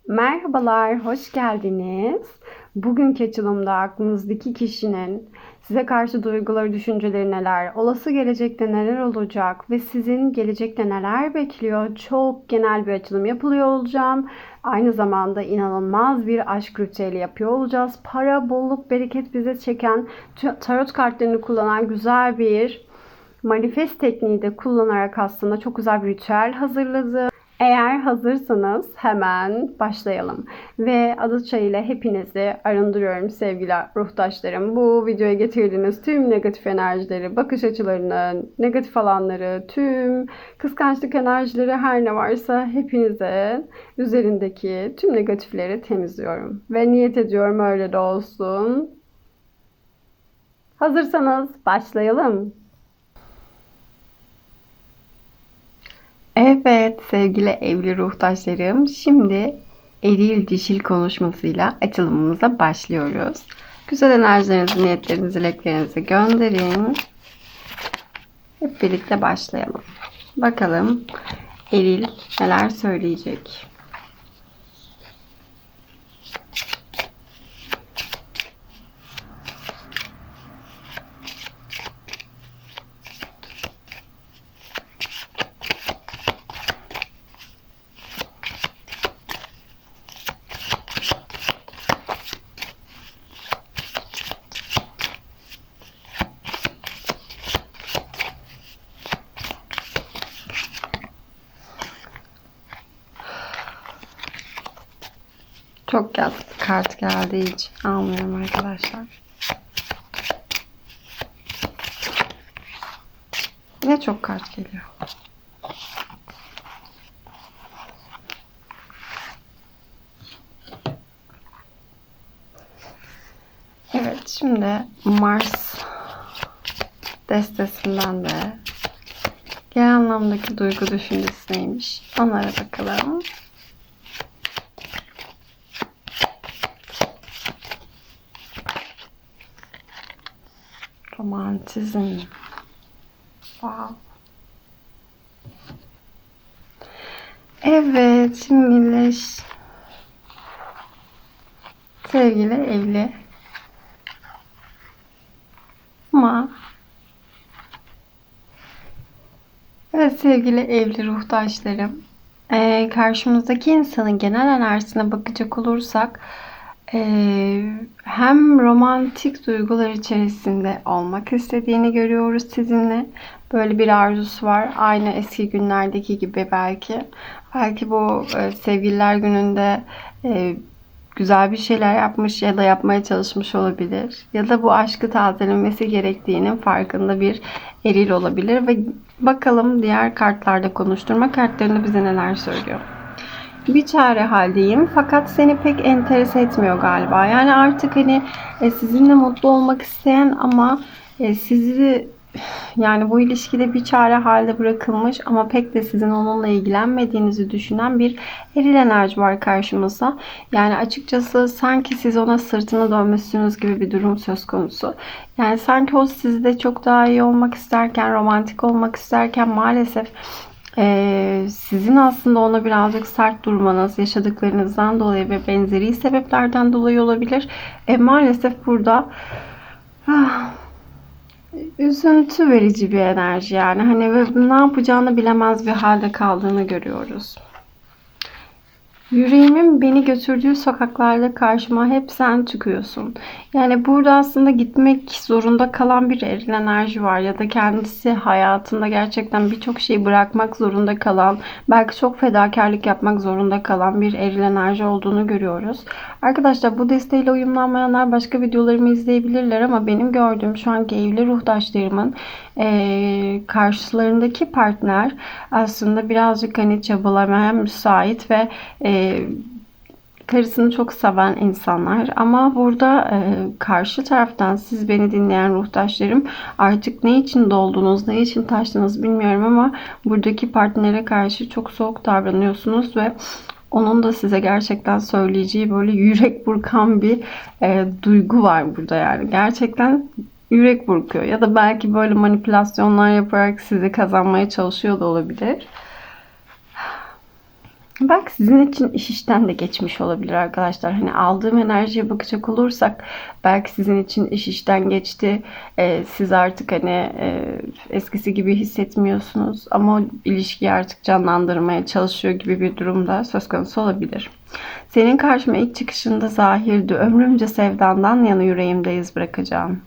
Merhabalar, hoş geldiniz. Bugünkü açılımda aklınızdaki kişinin size karşı duyguları, düşünceleri neler, olası gelecekte neler olacak ve sizin gelecekte neler bekliyor? Çok genel bir açılım yapılıyor olacağım. Aynı zamanda inanılmaz bir aşk ritüeli yapıyor olacağız. Para, bolluk, bereket bize çeken, tarot kartlarını kullanan güzel bir manifest tekniği de kullanarak aslında çok güzel bir ritüel hazırladım. Eğer hazırsanız hemen başlayalım. Ve adı çay ile hepinizi arındırıyorum sevgili ruhtaşlarım. Bu videoya getirdiğiniz tüm negatif enerjileri, bakış açılarını, negatif alanları, tüm kıskançlık enerjileri her ne varsa hepinize üzerindeki tüm negatifleri temizliyorum. Ve niyet ediyorum öyle de olsun. Hazırsanız başlayalım. Evet sevgili evli ruhtaşlarım, şimdi eril dişil konuşmasıyla açılımımıza başlıyoruz. Güzel enerjilerinizi, niyetlerinizi, dileklerinizi gönderin. Hep birlikte başlayalım. Bakalım eril neler söyleyecek. Çok kart geldiği için almıyorum arkadaşlar. Yine çok kart geliyor. Evet, şimdi Mars destesinden de genel anlamdaki duygu düşüncesi neymiş? Onlara bakalım. Romantizm. Wow. Evet, şimdi sevgili evli ama evet sevgili evli ruhtaşlarım, karşımızdaki insanın genel enerjisine bakacak olursak hem romantik duygular içerisinde olmak istediğini görüyoruz sizinle. Böyle bir arzusu var. Aynı eski günlerdeki gibi belki. Belki bu sevgililer gününde güzel bir şeyler yapmış ya da yapmaya çalışmış olabilir. Ya da bu aşkı tazelemesi gerektiğinin farkında bir eril olabilir. Ve bakalım diğer kartlarda konuşturma kartlarında bize neler söylüyor. Bir çare haldeyim fakat seni pek enterese etmiyor galiba. Yani artık hani sizinle mutlu olmak isteyen ama sizi yani bu ilişkide bir çare halde bırakılmış ama pek de sizin onunla ilgilenmediğinizi düşünen bir eril enerji var karşımızda. Yani açıkçası sanki siz ona sırtını dönmüşsünüz gibi bir durum söz konusu. Yani sanki o sizde çok daha iyi olmak isterken, romantik olmak isterken maalesef sizin aslında ona birazcık sert durmanız yaşadıklarınızdan dolayı ve benzeri sebeplerden dolayı olabilir. Maalesef burada ah, üzüntü verici bir enerji yani hani ve ne yapacağını bilemez bir halde kaldığını görüyoruz. Yüreğimin beni götürdüğü sokaklarda karşıma hep sen çıkıyorsun. Yani burada aslında gitmek zorunda kalan bir eril enerji var ya da kendisi hayatında gerçekten birçok şeyi bırakmak zorunda kalan, belki çok fedakarlık yapmak zorunda kalan bir eril enerji olduğunu görüyoruz. Arkadaşlar bu desteğiyle uyumlanmayanlar başka videolarımı izleyebilirler ama benim gördüğüm şu anki evli ruhtaşlarımın karşılarındaki partner aslında birazcık hani çabalamaya müsait ve karısını çok seven insanlar ama burada karşı taraftan siz beni dinleyen ruhtaşlarım artık ne için doldunuz, ne için taştınız bilmiyorum ama buradaki partnere karşı çok soğuk davranıyorsunuz ve onun da size gerçekten söyleyeceği böyle yürek burkan bir duygu var burada yani. Gerçekten yürek burkuyor ya da belki böyle manipülasyonlar yaparak sizi kazanmaya çalışıyor da olabilir. Belki sizin için iş işten de geçmiş olabilir arkadaşlar. Hani aldığım enerjiye bakacak olursak belki sizin için iş işten geçti. Siz artık hani eskisi gibi hissetmiyorsunuz ama o ilişkiyi artık canlandırmaya çalışıyor gibi bir durumda söz konusu olabilir. Senin karşıma ilk çıkışında zahirdi. Ömrümce sevdandan yana yüreğimde iz bırakacağım.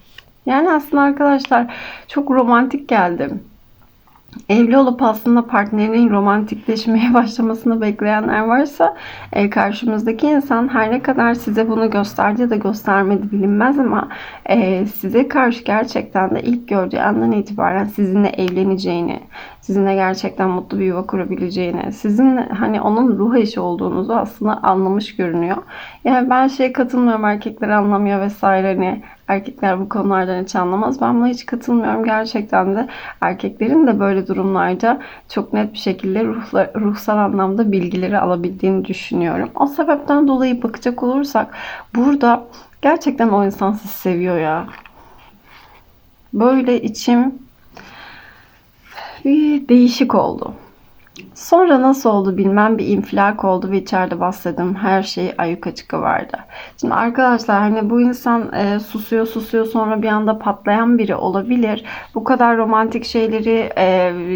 Yani aslında arkadaşlar çok romantik geldi. Evli olup aslında partnerinin romantikleşmeye başlamasını bekleyenler varsa karşımızdaki insan her ne kadar size bunu gösterdi ya da göstermedi bilinmez ama size karşı gerçekten de ilk gördüğü andan itibaren sizinle evleneceğini, sizinle gerçekten mutlu bir yuva kurabileceğini, sizin hani onun ruh eşi olduğunuzu aslında anlamış görünüyor. Yani ben katılmıyorum, erkekler anlamıyor vesaire, hani erkekler bu konulardan hiç anlamaz. Ben buna hiç katılmıyorum. Gerçekten de erkeklerin de böyle durumlarda çok net bir şekilde ruhsal anlamda bilgileri alabildiğini düşünüyorum. O sebepten dolayı bakacak olursak burada gerçekten o insan sizi seviyor ya. Böyle içim bir değişik oldu. Sonra nasıl oldu bilmem, bir infilak oldu ve içeride bastırdım. Her şey ayyuka çıkıverdi. Şimdi arkadaşlar hani bu insan susuyor sonra bir anda patlayan biri olabilir. Bu kadar romantik şeyleri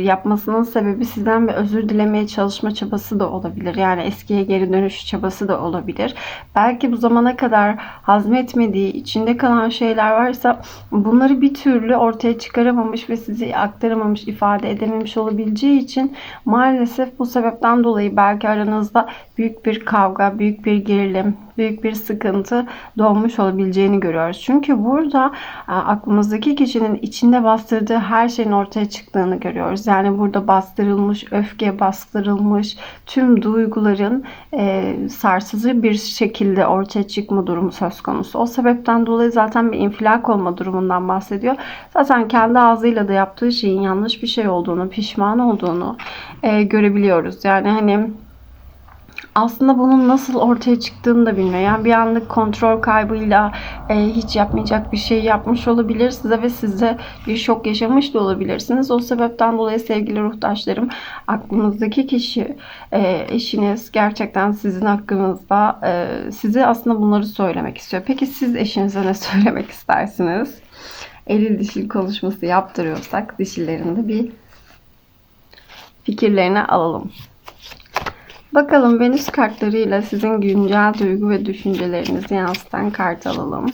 yapmasının sebebi sizden bir özür dilemeye çalışma çabası da olabilir. Yani eskiye geri dönüş çabası da olabilir. Belki bu zamana kadar hazmetmediği, içinde kalan şeyler varsa bunları bir türlü ortaya çıkaramamış ve size aktaramamış, ifade edememiş olabileceği için maalesef bu sebepten dolayı belki aranızda büyük bir kavga, büyük bir gerilim, büyük bir sıkıntı doğmuş olabileceğini görüyoruz. Çünkü burada aklımızdaki kişinin içinde bastırdığı her şeyin ortaya çıktığını görüyoruz. Yani burada bastırılmış, öfke bastırılmış, tüm duyguların sarsıcı bir şekilde ortaya çıkma durumu söz konusu. O sebepten dolayı zaten bir infilak olma durumundan bahsediyor. Zaten kendi ağzıyla da yaptığı şeyin yanlış bir şey olduğunu, pişman olduğunu görebiliyoruz. Yani hani aslında bunun nasıl ortaya çıktığını da bilmiyor. Yani bir anlık kontrol kaybıyla hiç yapmayacak bir şey yapmış olabilir size ve size bir şok yaşamış da olabilirsiniz. O sebepten dolayı sevgili ruhtaşlarım, aklınızdaki kişi, eşiniz gerçekten sizin hakkınızda size aslında bunları söylemek istiyor. Peki siz eşinize ne söylemek istersiniz? Eril dişil konuşması yaptırıyorsak dişilerin de bir fikirlerini alalım. Bakalım Venüs kartlarıyla sizin güncel duygu ve düşüncelerinizi yansıtan kart alalım.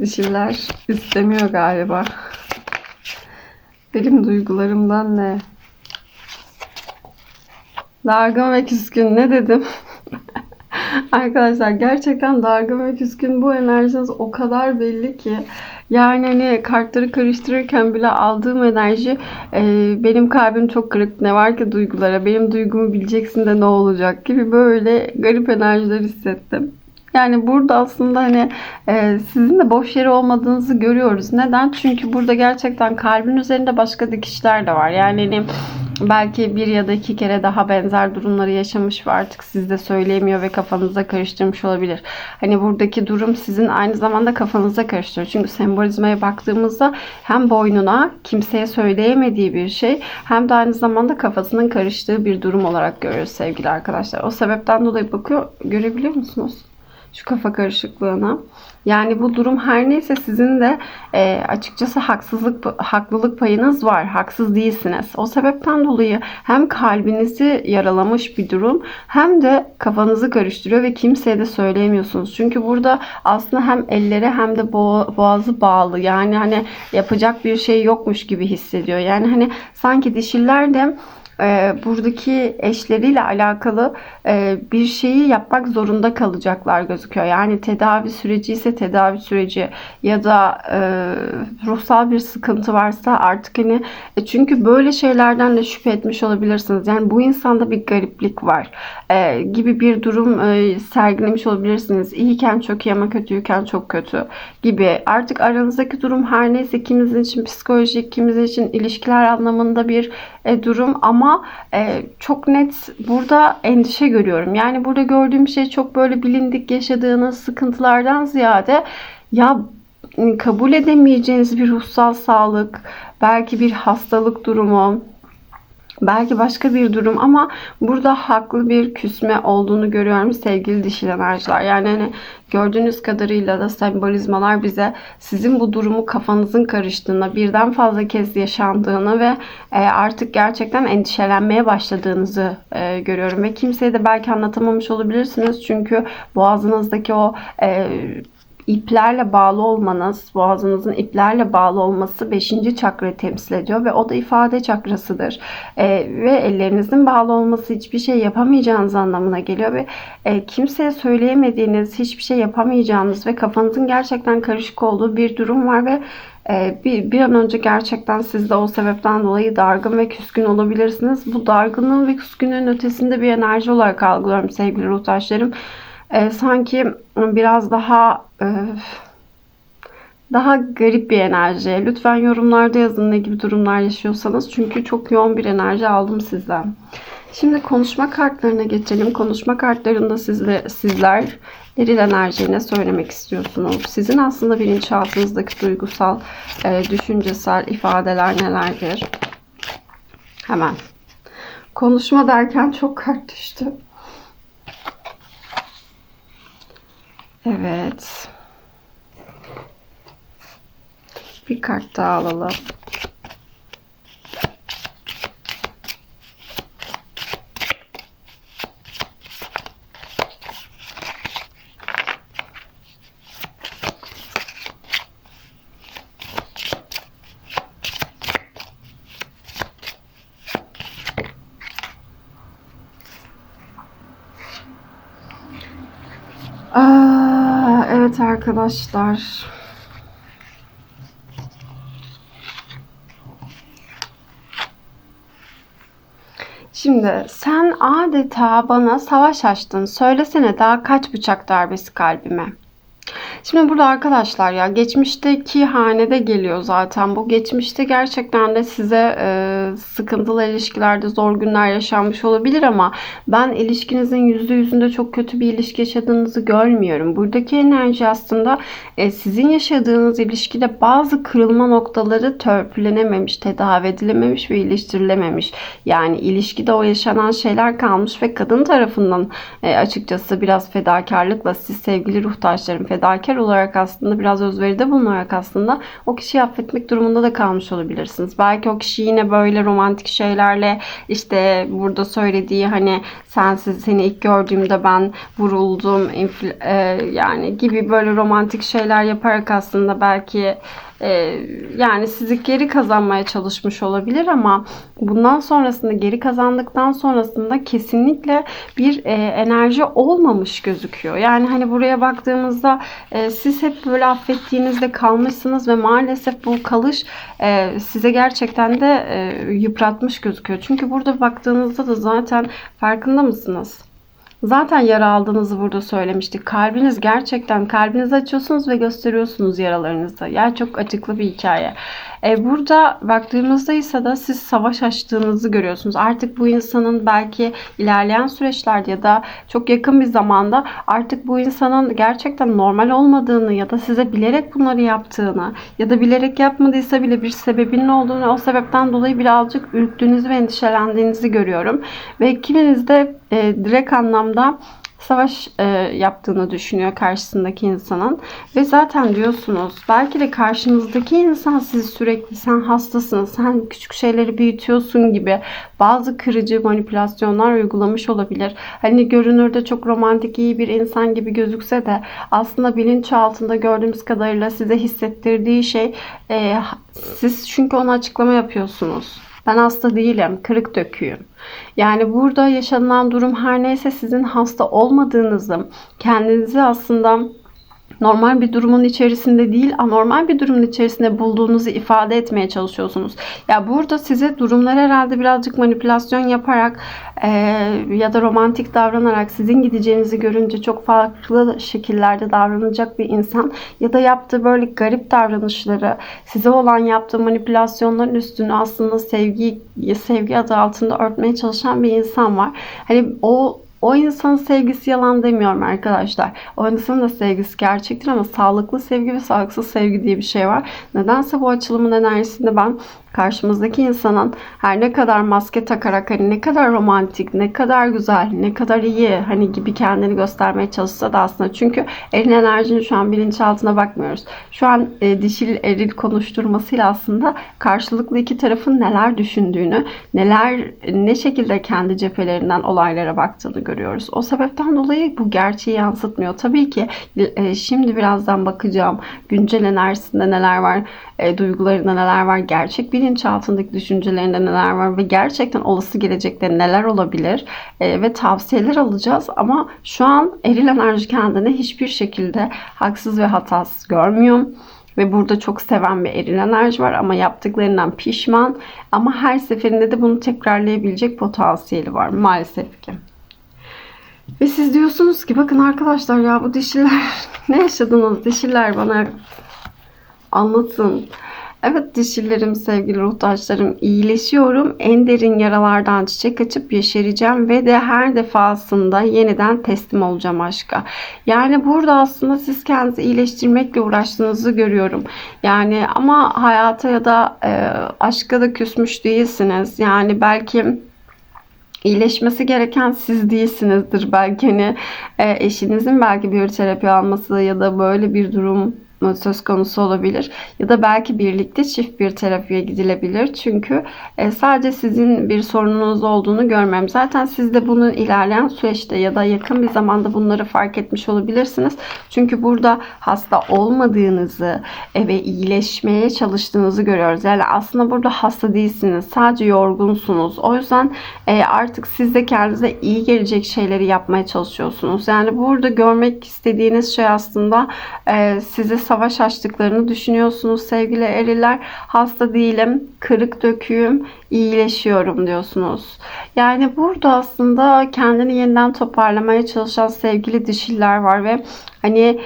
Dişiler istemiyor galiba. Benim duygularımdan ne? Dargın ve küskün, ne dedim? Arkadaşlar gerçekten dargın ve küskün, bu enerjiniz o kadar belli ki. Yani hani kartları karıştırırken bile aldığım enerji benim kalbim çok kırık, ne var ki duygulara, benim duygumu bileceksin de ne olacak gibi böyle garip enerjiler hissettim. Yani burada aslında hani sizin de boş yeri olmadığınızı görüyoruz. Neden? Çünkü burada gerçekten kalbin üzerinde başka dikişler de var. Yani hani belki bir ya da iki kere daha benzer durumları yaşamış ve artık sizde söyleyemiyor ve kafanızda karıştırmış olabilir. Hani buradaki durum sizin aynı zamanda kafanızda karıştırıyor. Çünkü sembolizmaya baktığımızda hem boynuna kimseye söyleyemediği bir şey, hem de aynı zamanda kafasının karıştığı bir durum olarak görüyoruz sevgili arkadaşlar. O sebepten dolayı görebiliyor musunuz şu kafa karışıklığına? Yani bu durum her neyse sizin de açıkçası haklılık payınız var. Haksız değilsiniz. O sebepten dolayı hem kalbinizi yaralamış bir durum, hem de kafanızı karıştırıyor ve kimseye de söyleyemiyorsunuz. Çünkü burada aslında hem elleri hem de boğazı bağlı. Yani hani yapacak bir şey yokmuş gibi hissediyor. Yani hani sanki dişiler de buradaki eşleriyle alakalı bir şeyi yapmak zorunda kalacaklar gözüküyor. Yani tedavi süreci ise tedavi süreci ya da ruhsal bir sıkıntı varsa artık hani çünkü böyle şeylerden de şüphe etmiş olabilirsiniz. Yani bu insanda bir gariplik var gibi bir durum sergilemiş olabilirsiniz. İyiyken çok iyi ama kötüyken çok kötü gibi. Artık aranızdaki durum her neyse kimimizin için psikolojik, kimimizin için ilişkiler anlamında bir durum ama çok net burada endişe görüyorum. Yani burada gördüğüm şey çok böyle bilindik yaşadığınız sıkıntılardan ziyade ya kabul edemeyeceğiniz bir ruhsal sağlık, belki bir hastalık durumu, belki başka bir durum ama burada haklı bir küsme olduğunu görüyorum sevgili dişil enerjiler. Yani hani gördüğünüz kadarıyla da sembolizmalar bize sizin bu durumu kafanızın karıştığını, birden fazla kez yaşandığını ve artık gerçekten endişelenmeye başladığınızı görüyorum. Ve kimseye de belki anlatamamış olabilirsiniz. Çünkü boğazınızdaki o iplerle bağlı olmanız, boğazınızın iplerle bağlı olması 5. çakrayı temsil ediyor ve o da ifade çakrasıdır. Ve ellerinizin bağlı olması hiçbir şey yapamayacağınız anlamına geliyor ve kimseye söyleyemediğiniz, hiçbir şey yapamayacağınız ve kafanızın gerçekten karışık olduğu bir durum var ve bir an önce gerçekten siz de o sebepten dolayı dargın ve küskün olabilirsiniz. Bu dargınlığın ve küskünlüğün ötesinde bir enerji olarak algılıyorum sevgili ruhtaşlarım. Sanki biraz daha garip bir enerji. Lütfen yorumlarda yazın ne gibi durumlar yaşıyorsanız. Çünkü çok yoğun bir enerji aldım sizden. Şimdi konuşma kartlarına geçelim. Konuşma kartlarında sizler eril enerjiyi ne söylemek istiyorsunuz? Sizin aslında bilinçaltınızdaki duygusal, düşüncesel ifadeler nelerdir? Hemen. Konuşma derken çok kart düştü. Evet. Bir kart daha alalım. Evet arkadaşlar. Şimdi sen adeta bana savaş açtın. Söylesene daha kaç bıçak darbesi kalbime. Şimdi burada arkadaşlar ya geçmişteki hanede geliyor zaten bu. Geçmişte gerçekten de size sıkıntılı ilişkilerde zor günler yaşanmış olabilir ama ben ilişkinizin %100'ünde çok kötü bir ilişki yaşadığınızı görmüyorum. Buradaki enerji aslında sizin yaşadığınız ilişkide bazı kırılma noktaları törpülenememiş, tedavi edilememiş ve iyileştirilememiş. Yani ilişkide o yaşanan şeyler kalmış ve kadın tarafından açıkçası biraz fedakarlıkla siz sevgili ruhtaşlarım fedakar olarak aslında biraz özveride bulunarak aslında o kişiyi affetmek durumunda da kalmış olabilirsiniz. Belki o kişi yine böyle romantik şeylerle işte burada söylediği hani seni ilk gördüğümde ben vuruldum yani gibi böyle romantik şeyler yaparak aslında belki yani sizi geri kazanmaya çalışmış olabilir ama bundan sonrasında geri kazandıktan sonrasında kesinlikle bir enerji olmamış gözüküyor. Yani hani buraya baktığımızda siz hep böyle affettiğinizde kalmışsınız ve maalesef bu kalış size gerçekten de yıpratmış gözüküyor. Çünkü burada baktığınızda da zaten farkında mısınız? Zaten yara aldığınızı burada söylemiştik. Kalbiniz gerçekten kalbinizi açıyorsunuz ve gösteriyorsunuz yaralarınızı. Yani çok acıklı bir hikaye. Burada baktığımızda ise de siz savaş açtığınızı görüyorsunuz. Artık bu insanın belki ilerleyen süreçlerde ya da çok yakın bir zamanda artık bu insanın gerçekten normal olmadığını ya da size bilerek bunları yaptığını ya da bilerek yapmadıysa bile bir sebebinin olduğunu, o sebepten dolayı birazcık ürktüğünüzü ve endişelendiğinizi görüyorum. Ve kiminiz de direkt anlamda savaş yaptığını düşünüyor karşısındaki insanın. Ve zaten diyorsunuz belki de karşınızdaki insan sizi sürekli sen hastasın, sen küçük şeyleri büyütüyorsun gibi bazı kırıcı manipülasyonlar uygulamış olabilir. Hani görünürde çok romantik iyi bir insan gibi gözükse de aslında bilinçaltında gördüğümüz kadarıyla size hissettirdiği şey siz çünkü ona açıklama yapıyorsunuz. Ben hasta değilim, kırık döküyüm. Yani burada yaşanılan durum her neyse sizin hasta olmadığınızı, kendinizi aslında normal bir durumun içerisinde değil, anormal bir durumun içerisinde bulduğunuzu ifade etmeye çalışıyorsunuz. Ya burada size durumlar herhalde birazcık manipülasyon yaparak ya da romantik davranarak sizin gideceğinizi görünce çok farklı şekillerde davranacak bir insan ya da yaptığı böyle garip davranışları, size olan yaptığı manipülasyonların üstünü aslında sevgi adı altında örtmeye çalışan bir insan var. Hani o insanın sevgisi yalan demiyorum arkadaşlar. O insanın da sevgisi gerçektir ama sağlıklı sevgi ve sağlıksız sevgi diye bir şey var. Nedense bu açılımın enerjisinde ben karşımızdaki insanın her ne kadar maske takarak, hani ne kadar romantik, ne kadar güzel, ne kadar iyi hani gibi kendini göstermeye çalışsa da aslında, çünkü eril enerjinin şu an bilinçaltına bakmıyoruz. Şu an dişil eril konuşturmasıyla aslında karşılıklı iki tarafın neler düşündüğünü, ne şekilde kendi cephelerinden olaylara baktığını görüyoruz. O sebepten dolayı bu gerçeği yansıtmıyor. Tabii ki şimdi birazdan bakacağım güncel enerjisinde neler var, duygularında neler var, gerçek bilinçaltındaki düşüncelerinde neler var ve gerçekten olası gelecekte neler olabilir ve tavsiyeler alacağız. Ama şu an eril enerji kendini hiçbir şekilde haksız ve hatasız görmüyor. Ve burada çok seven bir eril enerji var ama yaptıklarından pişman. Ama her seferinde de bunu tekrarlayabilecek potansiyeli var maalesef ki. Ve siz diyorsunuz ki bakın arkadaşlar, ya bu dişiler ne yaşadınız, dişiler bana anlatın. Evet dişilerim, sevgili ruhtaşlarım, iyileşiyorum. En derin yaralardan çiçek açıp yeşereceğim ve de her defasında yeniden teslim olacağım aşka. Yani burada aslında siz kendinizi iyileştirmekle uğraştığınızı görüyorum. Yani ama hayata ya da aşka da küsmüş değilsiniz. Yani belki iyileşmesi gereken siz değilsinizdir. Belki hani eşinizin belki bir terapi alması ya da böyle bir durum söz konusu olabilir. Ya da belki birlikte çift bir terapiye gidilebilir. Çünkü sadece sizin bir sorununuz olduğunu görmem. Zaten siz de bunun ilerleyen süreçte ya da yakın bir zamanda bunları fark etmiş olabilirsiniz. Çünkü burada hasta olmadığınızı ve iyileşmeye çalıştığınızı görüyoruz. Yani aslında burada hasta değilsiniz. Sadece yorgunsunuz. O yüzden artık siz de kendinize iyi gelecek şeyleri yapmaya çalışıyorsunuz. Yani burada görmek istediğiniz şey aslında size savaş açtıklarını düşünüyorsunuz sevgili eriller. Hasta değilim, kırık döküyüm, iyileşiyorum diyorsunuz. Yani burada aslında kendini yeniden toparlamaya çalışan sevgili dişiller var ve hani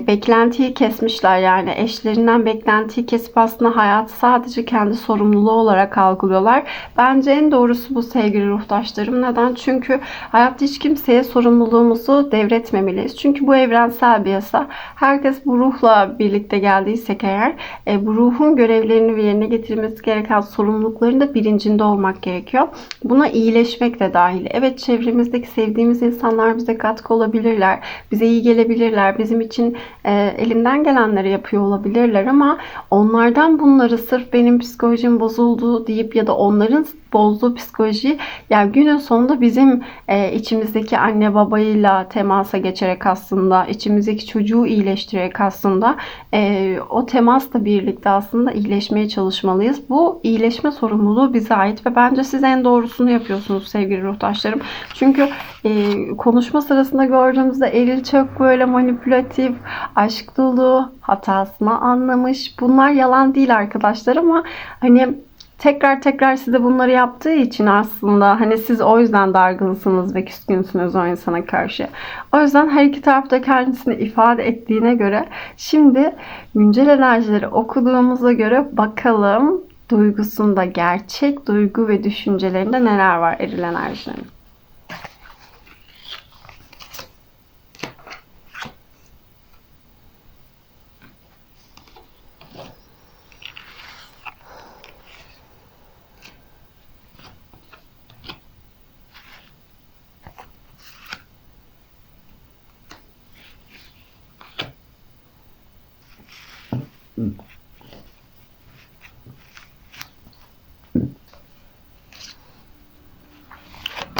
beklentiyi kesmişler, yani eşlerinden beklentiyi kesip aslında hayatı sadece kendi sorumluluğu olarak algılıyorlar. Bence en doğrusu bu sevgili ruhtaşlarım. Neden? Çünkü hayatta hiç kimseye sorumluluğumuzu devretmemeliyiz. Çünkü bu evrensel bir yasa. Herkes bu ruhla birlikte geldiysek eğer bu ruhun görevlerini ve yerine getirmesi gereken sorumlulukların da bilincinde olmak gerekiyor. Buna iyileşmek de dahil. Evet, çevremizdeki sevdiğimiz insanlar bize katkı olabilirler. Bize iyi gelebilirler. Bizim için elinden gelenleri yapıyor olabilirler ama onlardan bunları sırf benim psikolojim bozuldu deyip ya da onların bozduğu psikoloji, yani günün sonunda bizim içimizdeki anne babayla temasa geçerek aslında içimizdeki çocuğu iyileştirerek aslında o temasla birlikte aslında iyileşmeye çalışmalıyız. Bu iyileşme sorumluluğu bize ait ve bence siz en doğrusunu yapıyorsunuz sevgili ruhtaşlarım. Çünkü konuşma sırasında gördüğümüzde eril çok böyle manipülatif, aşk dolu, hatasını anlamış. Bunlar yalan değil arkadaşlar ama hani tekrar size bunları yaptığı için aslında hani siz o yüzden dargınsınız ve küskünsünüz o insana karşı. O yüzden her iki tarafta kendisini ifade ettiğine göre şimdi güncel enerjileri okuduğumuza göre bakalım duygusunda, gerçek duygu ve düşüncelerinde neler var eril enerjinin.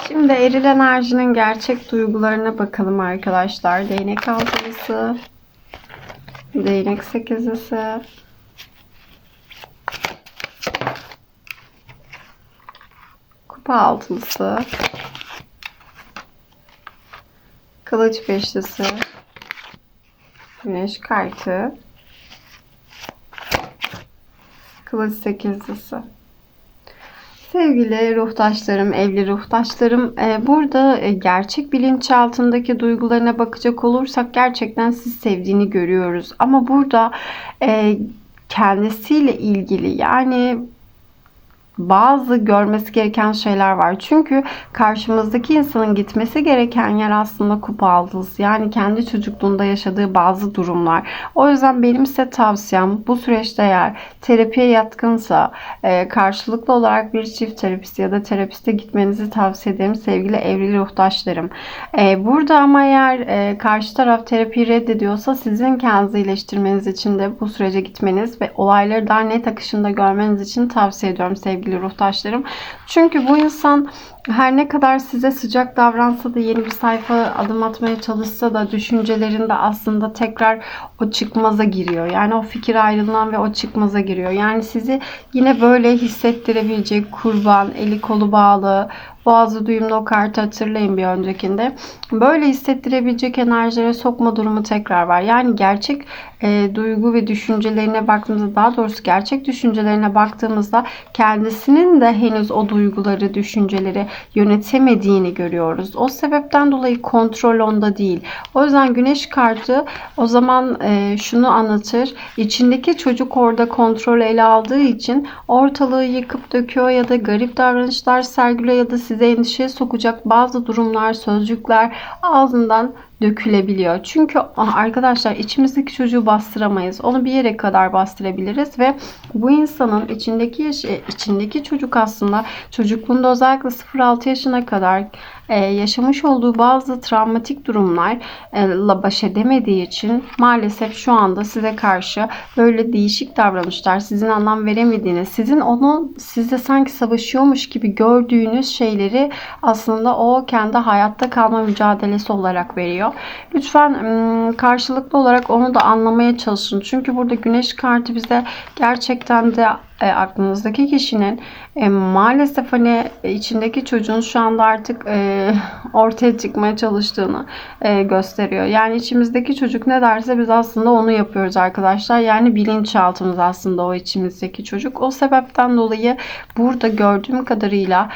Şimdi eril enerjinin gerçek duygularına bakalım arkadaşlar. Değnek altılısı, değnek sekizlisi, Kupa altılısı, kılıç beşlisi, güneş kartı, kılıç sekizlisi. Sevgili ruhtaşlarım, evli ruhtaşlarım, burada gerçek bilinçaltındaki duygularına bakacak olursak gerçekten sizi sevdiğini görüyoruz. Ama burada kendisiyle ilgili, yani bazı görmesi gereken şeyler var. Çünkü karşımızdaki insanın gitmesi gereken yer aslında kupa altısı. Yani kendi çocukluğunda yaşadığı bazı durumlar. O yüzden benim size tavsiyem, bu süreçte eğer terapiye yatkınsa karşılıklı olarak bir çift terapisi ya da terapiste gitmenizi tavsiye ederim sevgili evli ruhtaşlarım. Burada ama eğer karşı taraf terapiyi reddediyorsa sizin kendinizi iyileştirmeniz için de bu sürece gitmeniz ve olayları daha net akışında görmeniz için tavsiye ediyorum sevgili ruhtaşlarım. Çünkü bu insan her ne kadar size sıcak davransa da, yeni bir sayfa adım atmaya çalışsa da düşüncelerinde aslında tekrar o çıkmaza giriyor. Yani o fikir ayrılığından ve o çıkmaza giriyor. Yani sizi yine böyle hissettirebilecek, kurban, eli kolu bağlı, boğazı düğümlü o kartı hatırlayın bir öncekinde. Böyle hissettirebilecek enerjilere sokma durumu tekrar var. Yani gerçek duygu ve düşüncelerine baktığımızda, daha doğrusu gerçek düşüncelerine baktığımızda kendisinin de henüz o duyguları, düşünceleri yönetemediğini görüyoruz. O sebepten dolayı kontrol onda değil. O yüzden güneş kartı o zaman şunu anlatır. İçindeki çocuk orada kontrol ele aldığı için ortalığı yıkıp döküyor ya da garip davranışlar sergiliyor ya da size endişeye sokacak bazı durumlar, sözcükler ağzından dökülebiliyor. Çünkü arkadaşlar içimizdeki çocuğu bastıramayız. Onu bir yere kadar bastırabiliriz ve bu insanın içindeki çocuk aslında çocukluğunda özellikle 0-6 yaşına kadar yaşamış olduğu bazı travmatik durumlarla baş edemediği için maalesef şu anda size karşı böyle değişik davranışlar, sizin anlam veremediğiniz, sizin onu sizle sanki savaşıyormuş gibi gördüğünüz şeyleri aslında o kendi hayatta kalma mücadelesi olarak veriyor. Lütfen karşılıklı olarak onu da anlamaya çalışın. Çünkü burada güneş kartı bize gerçekten de aklınızdaki kişinin maalesef hani içindeki çocuğun şu anda artık ortaya çıkmaya çalıştığını gösteriyor. Yani içimizdeki çocuk ne derse biz aslında onu yapıyoruz arkadaşlar. Yani bilinçaltımız aslında o içimizdeki çocuk. O sebepten dolayı burada gördüğüm kadarıyla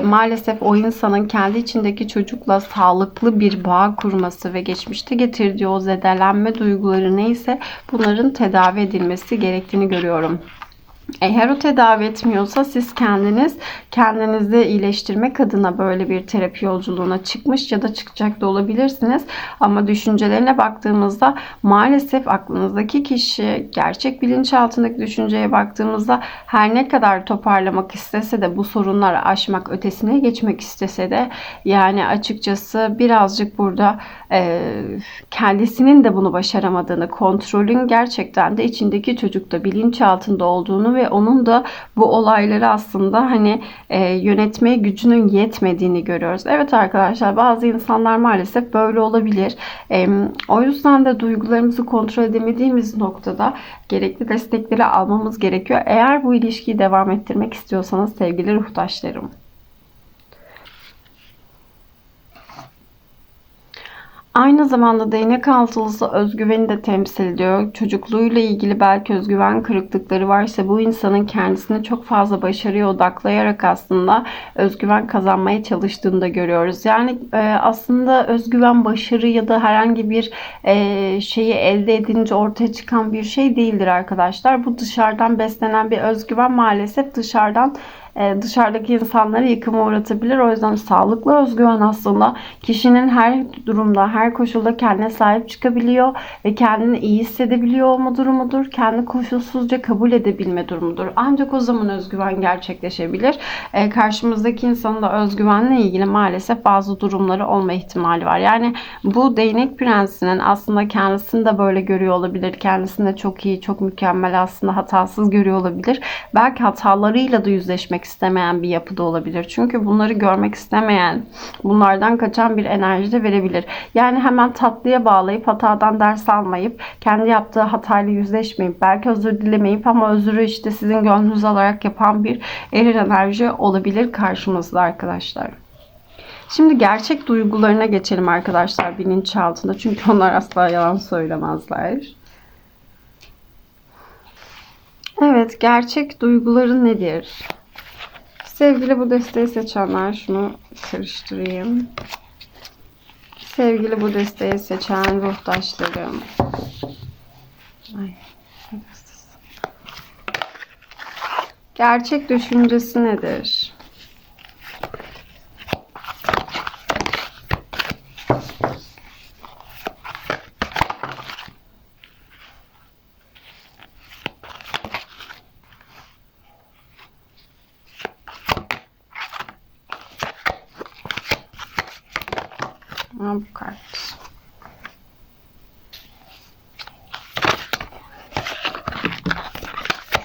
maalesef o insanın kendi içindeki çocukla sağlıklı bir bağ kurması ve geçmişte getirdiği o zedelenme duyguları neyse bunların tedavi edilmesi gerektiğini görüyorum. Eğer o tedavi etmiyorsa siz kendinizi iyileştirmek adına böyle bir terapi yolculuğuna çıkmış ya da çıkacak da olabilirsiniz. Ama düşüncelerine baktığımızda maalesef aklınızdaki kişi gerçek bilinçaltındaki düşünceye baktığımızda her ne kadar toparlamak istese de bu sorunları aşmak, ötesine geçmek istese de yani açıkçası birazcık burada kendisinin de bunu başaramadığını, kontrolün gerçekten de içindeki çocukta bilinçaltında olduğunu ve onun da bu olayları aslında hani yönetmeye gücünün yetmediğini görüyoruz. Evet arkadaşlar, bazı insanlar maalesef böyle olabilir. O yüzden de duygularımızı kontrol edemediğimiz noktada gerekli destekleri almamız gerekiyor. Eğer bu ilişkiyi devam ettirmek istiyorsanız sevgili ruhtaşlarım. Aynı zamanda değnek altılısı özgüveni de temsil ediyor. Çocukluğuyla ilgili belki özgüven kırıklıkları varsa bu insanın kendisini çok fazla başarıya odaklayarak aslında özgüven kazanmaya çalıştığını da görüyoruz. Yani aslında özgüven, başarı ya da herhangi bir şeyi elde edince ortaya çıkan bir şey değildir arkadaşlar. Bu dışarıdan beslenen bir özgüven maalesef dışarıdaki insanları yıkıma uğratabilir. O yüzden sağlıklı özgüven aslında kişinin her durumda, her koşulda kendine sahip çıkabiliyor ve kendini iyi hissedebiliyor olma durumudur. Kendini koşulsuzca kabul edebilme durumudur. Ancak o zaman özgüven gerçekleşebilir. Karşımızdaki insanın da özgüvenle ilgili maalesef bazı durumları olma ihtimali var. Yani bu değnek prensinin aslında kendisini de böyle görüyor olabilir. Kendisini de çok iyi, çok mükemmel, aslında hatasız görüyor olabilir. Belki hatalarıyla da yüzleşmek istemeyen bir yapıda olabilir. Çünkü bunları görmek istemeyen, bunlardan kaçan bir enerji de verebilir. Yani hemen tatlıya bağlayıp hatadan ders almayıp, kendi yaptığı hatayla yüzleşmeyip, belki özür dilemeyip ama özürü işte sizin gönlünüz alarak yapan bir eril enerji olabilir karşımızda arkadaşlar. Şimdi gerçek duygularına geçelim arkadaşlar bilinçaltında. Çünkü onlar asla yalan söylemezler. Evet, gerçek duyguları nedir? Sevgili bu desteği seçenler, şunu karıştırayım. Sevgili bu desteği seçen ruhtaşlarım. Gerçek düşüncesi nedir? Bu kart.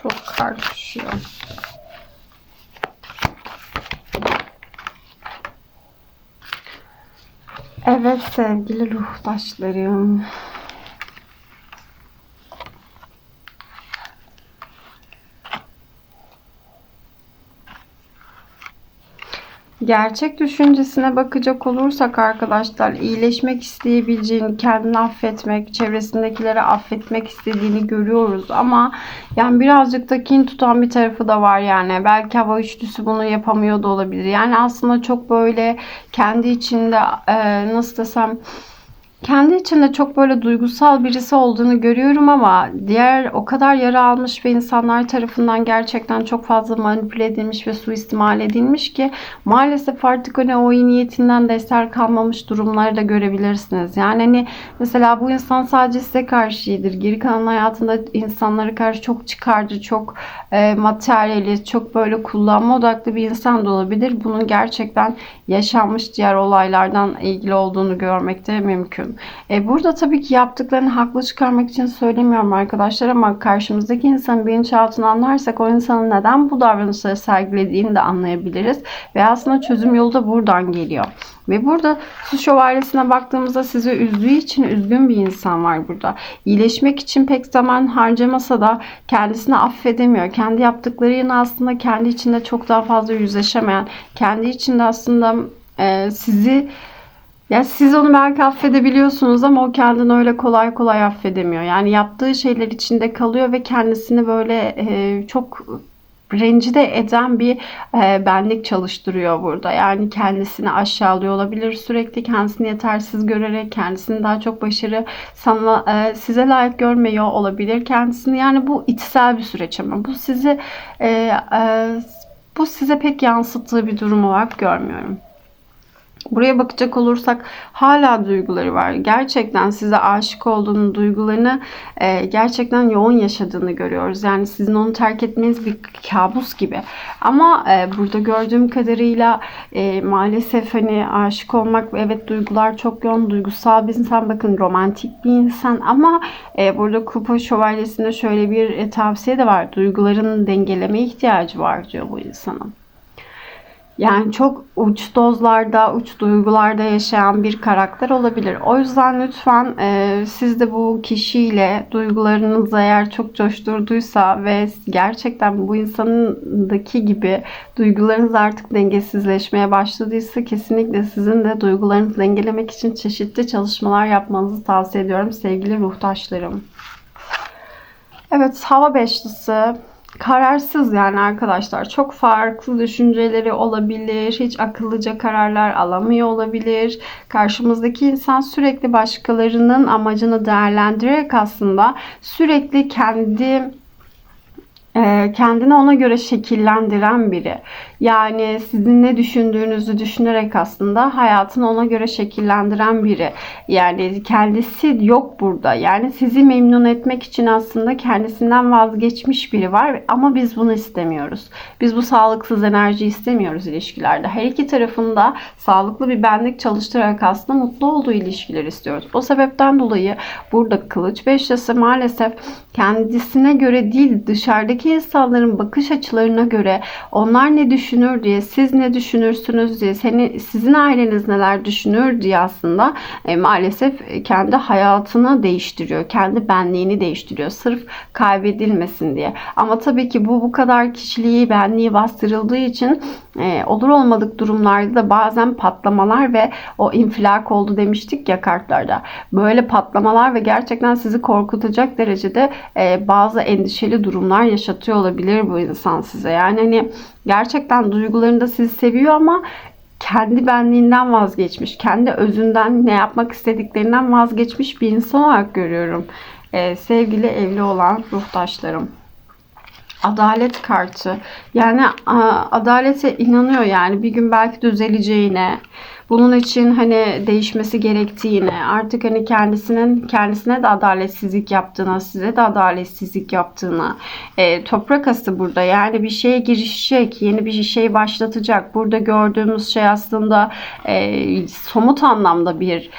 Çok kart düşüyor. Evet sevgili ruhtaşlarım. Gerçek düşüncesine bakacak olursak arkadaşlar, iyileşmek isteyebileceğini, kendini affetmek, çevresindekileri affetmek istediğini görüyoruz. Ama yani birazcık da kin tutan bir tarafı da var yani. Belki hava üçlüsü bunu yapamıyor da olabilir. Yani aslında çok böyle kendi içinde nasıl desem, kendi içinde çok böyle duygusal birisi olduğunu görüyorum ama diğer o kadar yara almış ve insanlar tarafından gerçekten çok fazla manipüle edilmiş ve suistimal edilmiş ki maalesef artık hani o iyi niyetinden de eser kalmamış durumları da görebilirsiniz. Yani hani mesela bu insan sadece size karşı iyidir. Geri kalan hayatında insanlara karşı çok çıkarcı, çok materyalist, çok böyle kullanma odaklı bir insan da olabilir. Bunun gerçekten yaşanmış diğer olaylardan ilgili olduğunu görmek de mümkün. Burada tabii ki yaptıklarını haklı çıkarmak için söylemiyorum arkadaşlar ama karşımızdaki insanın bilinçaltını anlarsak o insanın neden bu davranışları sergilediğini de anlayabiliriz. Ve aslında çözüm yolu da buradan geliyor. Ve burada su şövalyesine baktığımızda sizi üzdüğü için üzgün bir insan var burada. İyileşmek için pek zaman harcamasa da kendisini affedemiyor. Kendi yaptıklarıyla aslında kendi içinde çok daha fazla yüzleşemeyen, kendi içinde aslında sizi, ya siz onu belki affedebiliyorsunuz ama o kendini öyle kolay kolay affedemiyor. Yani yaptığı şeyler içinde kalıyor ve kendisini böyle çok rencide eden bir benlik çalıştırıyor burada. Yani kendisini aşağılıyor olabilir. Sürekli kendisini yetersiz görerek kendisini daha çok başarı size layık görmüyor olabilir kendisini. Yani bu içsel bir süreç ama e, e, bu size pek yansıttığı bir durum olarak görmüyorum. Buraya bakacak olursak hala duyguları var. Gerçekten size aşık olduğunu, duygularını gerçekten yoğun yaşadığını görüyoruz. Yani sizin onu terk etmeniz bir kabus gibi. Ama burada gördüğüm kadarıyla maalesef hani aşık olmak, evet duygular çok yoğun, duygusal bir insan. Bakın romantik bir insan ama burada kupa şövalyesinde şöyle bir tavsiye de var. Duyguların dengeleme ihtiyacı var diyor bu insanın. Yani çok uç dozlarda, uç duygularda yaşayan bir karakter olabilir. O yüzden lütfen siz de bu kişiyle duygularınız eğer çok coşturduysa ve gerçekten bu insanındaki gibi duygularınız artık dengesizleşmeye başladıysa kesinlikle sizin de duygularınızı dengelemek için çeşitli çalışmalar yapmanızı tavsiye ediyorum sevgili ruhtaşlarım. Evet, hava beşlisi. Kararsız yani arkadaşlar. Çok farklı düşünceleri olabilir. Hiç akıllıca kararlar alamıyor olabilir. Karşımızdaki insan sürekli başkalarının amacını değerlendirerek aslında sürekli kendini ona göre şekillendiren biri. Yani sizin ne düşündüğünüzü düşünerek aslında hayatını ona göre şekillendiren biri. Yani kendisi yok burada. Yani sizi memnun etmek için aslında kendisinden vazgeçmiş biri var ama biz bunu istemiyoruz. Biz bu sağlıksız enerjiyi istemiyoruz ilişkilerde. Her iki tarafında sağlıklı bir benlik çalıştırarak aslında mutlu olduğu ilişkiler istiyoruz. O sebepten dolayı burada kılıç beşlisi maalesef kendisine göre değil dışarıdaki çevrenizdeki insanların bakış açılarına göre onlar ne düşünür diye, siz ne düşünürsünüz diye, sizin aileniz neler düşünür diye aslında maalesef kendi hayatını değiştiriyor. Kendi benliğini değiştiriyor. Sırf kaybedilmesin diye. Ama tabii ki bu kadar kişiliği, benliği bastırıldığı için olur olmadık durumlarda da bazen patlamalar ve o infilak oldu demiştik ya kartlarda. Böyle patlamalar ve gerçekten sizi korkutacak derecede bazı endişeli durumlar yaşatıyor olabilir bu insan size. Yani hani gerçekten duygularında sizi seviyor ama kendi benliğinden vazgeçmiş, kendi özünden, ne yapmak istediklerinden vazgeçmiş bir insan olarak görüyorum. Sevgili evli olan ruhtaşlarım. Adalet kartı. Yani adalete inanıyor, yani bir gün belki düzeleceğine, bunun için hani değişmesi gerektiğine, artık hani kendisine de adaletsizlik yaptığına, size de adaletsizlik yaptığına. Toprak ası burada, yani bir şeye girişecek, yeni bir şey başlatacak. Burada gördüğümüz şey aslında somut anlamda bir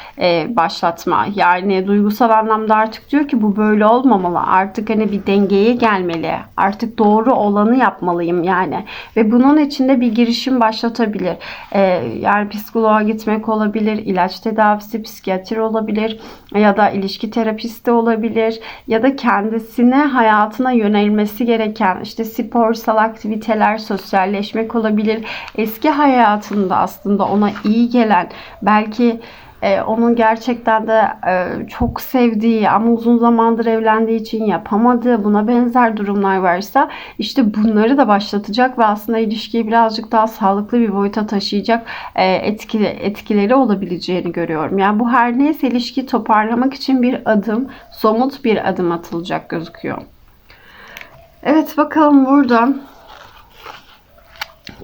başlatma. Yani duygusal anlamda artık diyor ki bu böyle olmamalı. Artık hani bir dengeye gelmeli. Artık doğru olanı yapmalıyım yani. Ve bunun için de bir girişim başlatabilir. Yani psikoloğa gitmek olabilir, ilaç tedavisi, psikiyatri olabilir ya da ilişki terapisti olabilir ya da kendisine, hayatına yönelmesi gereken işte sporsal aktiviteler, sosyalleşmek olabilir. Eski hayatında aslında ona iyi gelen, belki onun gerçekten de çok sevdiği ama uzun zamandır evlendiği için yapamadığı, buna benzer durumlar varsa işte bunları da başlatacak ve aslında ilişkiyi birazcık daha sağlıklı bir boyuta taşıyacak etkileri olabileceğini görüyorum. Yani bu her neyse ilişkiyi toparlamak için bir adım, somut bir adım atılacak gözüküyor. Evet, bakalım burada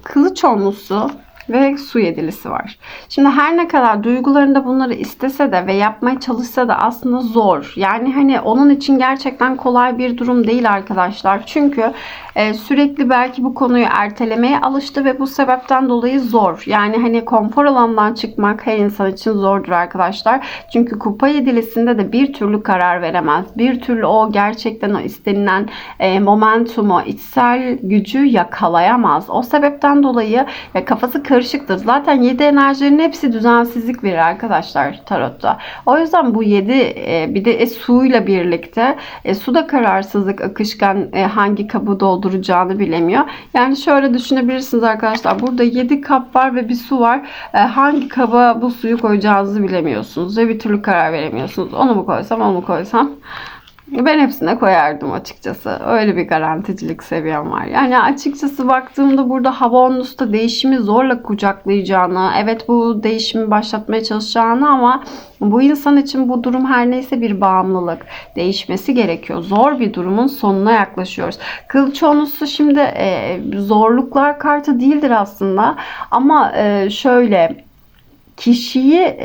kılıç onlusu ve su yedilisi var. Şimdi her ne kadar duygularında bunları istese de ve yapmaya çalışsa da aslında zor. Yani hani onun için gerçekten kolay bir durum değil arkadaşlar. Çünkü sürekli belki bu konuyu ertelemeye alıştı ve bu sebepten dolayı zor. Yani hani konfor alanından çıkmak her insan için zordur arkadaşlar. Çünkü kupa yedilisinde de bir türlü karar veremez. Bir türlü o gerçekten o istenilen momentumu, içsel gücü yakalayamaz. O sebepten dolayı kafası karışıktır. Zaten 7 enerjinin hepsi düzensizlik verir arkadaşlar tarotta. O yüzden bu 7 bir de suyla birlikte su da kararsızlık, akışkan, hangi kabı dolduracağını bilemiyor. Yani şöyle düşünebilirsiniz arkadaşlar. Burada 7 kap var ve bir su var. Hangi kaba bu suyu koyacağınızı bilemiyorsunuz ve bir türlü karar veremiyorsunuz. Onu mu koysam, onu mu koysam? Ben hepsine koyardım açıkçası. Öyle bir garanticilik seviyem var. Yani açıkçası baktığımda burada hava onlusu da değişimi zorla kucaklayacağını, evet bu değişimi başlatmaya çalışacağını ama bu insan için bu durum her neyse bir bağımlılık. Değişmesi gerekiyor. Zor bir durumun sonuna yaklaşıyoruz. Kılıç onlusu şimdi zorluklar kartı değildir aslında. Ama şöyle kişiyi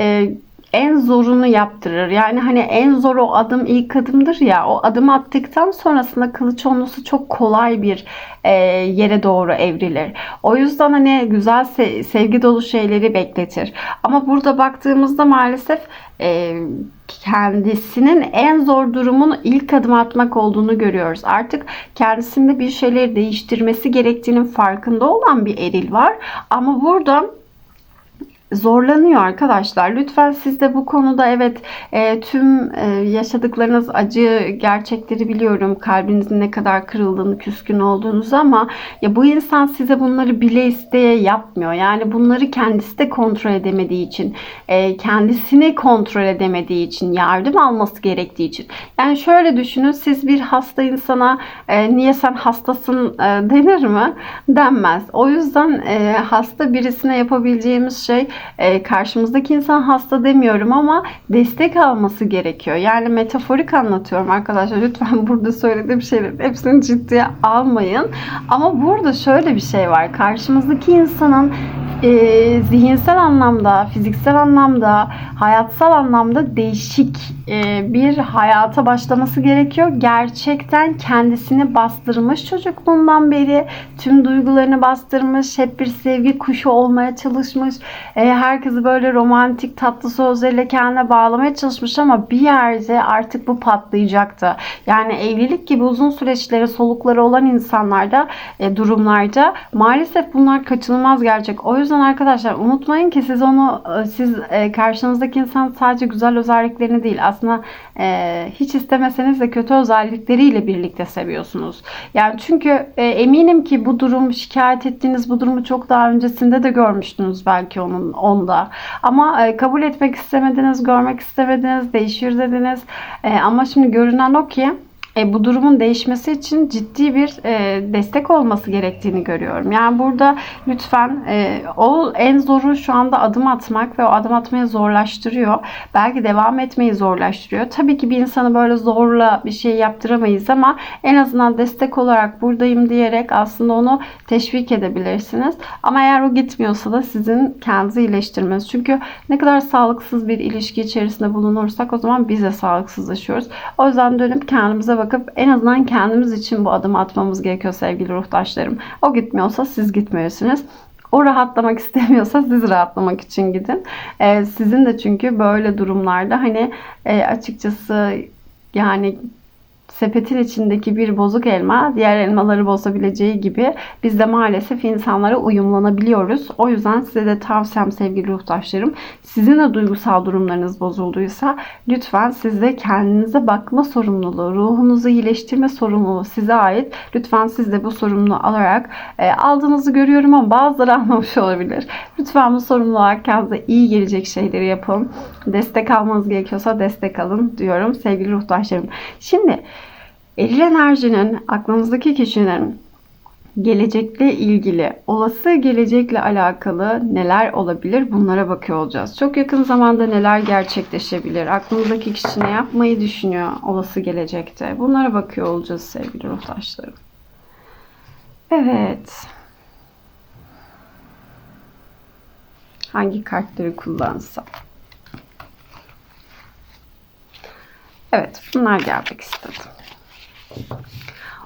en zorunu yaptırır. Yani hani en zor o adım ilk adımdır ya. O adımı attıktan sonrasında kılıç onlusu çok kolay bir yere doğru evrilir. O yüzden hani güzel sevgi dolu şeyleri bekletir. Ama burada baktığımızda maalesef kendisinin en zor durumun ilk adım atmak olduğunu görüyoruz. Artık kendisinde bir şeyleri değiştirmesi gerektiğinin farkında olan bir eril var. Ama burada zorlanıyor arkadaşlar. Lütfen siz de bu konuda evet tüm yaşadıklarınız acı gerçekleri biliyorum. Kalbinizin ne kadar kırıldığını, küskün olduğunuzu ama ya bu insan size bunları bile isteye yapmıyor. Yani bunları kendisi de kontrol edemediği için, kendisini kontrol edemediği için, yardım alması gerektiği için. Yani şöyle düşünün, siz bir hasta insana niye sen hastasın denir mi? Denmez. O yüzden hasta birisine yapabileceğimiz şey, karşımızdaki insan hasta demiyorum ama destek alması gerekiyor. Yani metaforik anlatıyorum arkadaşlar. Lütfen burada söylediğim şeylerin hepsini ciddiye almayın. Ama burada şöyle bir şey var. Karşımızdaki insanın zihinsel anlamda, fiziksel anlamda, hayatsal anlamda değişik bir hayata başlaması gerekiyor. Gerçekten kendisini bastırmış çocukluğundan beri. Tüm duygularını bastırmış. Hep bir sevgi kuşu olmaya çalışmış. Herkesi böyle romantik tatlı sözlerle kendine bağlamaya çalışmış ama bir yerde artık bu patlayacaktı. Yani evlilik gibi uzun süreçleri, solukları olan insanlarda, durumlarda maalesef bunlar kaçınılmaz gerçek. O yüzden arkadaşlar unutmayın ki siz karşınızdaki insan sadece güzel özelliklerini değil, aslında hiç istemeseniz de kötü özellikleriyle birlikte seviyorsunuz. Yani çünkü eminim ki bu durum, şikayet ettiğiniz bu durumu çok daha öncesinde de görmüştünüz belki onda. Ama kabul etmek istemediniz, görmek istemediniz, değişir dediniz. Ama şimdi görünen o ki bu durumun değişmesi için ciddi bir destek olması gerektiğini görüyorum. Yani burada lütfen o en zoru şu anda adım atmak ve o adım atmayı zorlaştırıyor. Belki devam etmeyi zorlaştırıyor. Tabii ki bir insanı böyle zorla bir şey yaptıramayız ama en azından destek olarak buradayım diyerek aslında onu teşvik edebilirsiniz. Ama eğer o gitmiyorsa da sizin kendinizi iyileştirmeniz. Çünkü ne kadar sağlıksız bir ilişki içerisinde bulunursak o zaman biz de sağlıksızlaşıyoruz. O yüzden dönüp kendimize bakıp en azından kendimiz için bu adımı atmamız gerekiyor sevgili ruhtaşlarım. O gitmiyorsa siz gitmiyorsunuz. O rahatlamak istemiyorsa siz rahatlamak için gidin. Sizin de çünkü böyle durumlarda hani açıkçası yani sepetin içindeki bir bozuk elma diğer elmaları bozabileceği gibi biz de maalesef insanlara uyumlanabiliyoruz. O yüzden size de tavsiyem sevgili ruhtaşlarım, sizin de duygusal durumlarınız bozulduysa lütfen siz de kendinize bakma sorumluluğu, ruhunuzu iyileştirme sorumluluğu size ait. Lütfen siz de bu sorumluluğu alarak aldığınızı görüyorum ama bazıları almamış olabilir. Lütfen bu sorumluluğu alarak kendinize iyi gelecek şeyleri yapın. Destek almanız gerekiyorsa destek alın diyorum sevgili ruhtaşlarım. Şimdi eril enerjinin, aklınızdaki kişinin gelecekle ilgili, olası gelecekle alakalı neler olabilir bunlara bakıyor olacağız. Çok yakın zamanda neler gerçekleşebilir? Aklınızdaki kişi ne yapmayı düşünüyor olası gelecekte? Bunlara bakıyor olacağız sevgili ruhtaşlarım. Evet. Hangi kartları kullansam? Evet, bunlar gelmek istedim.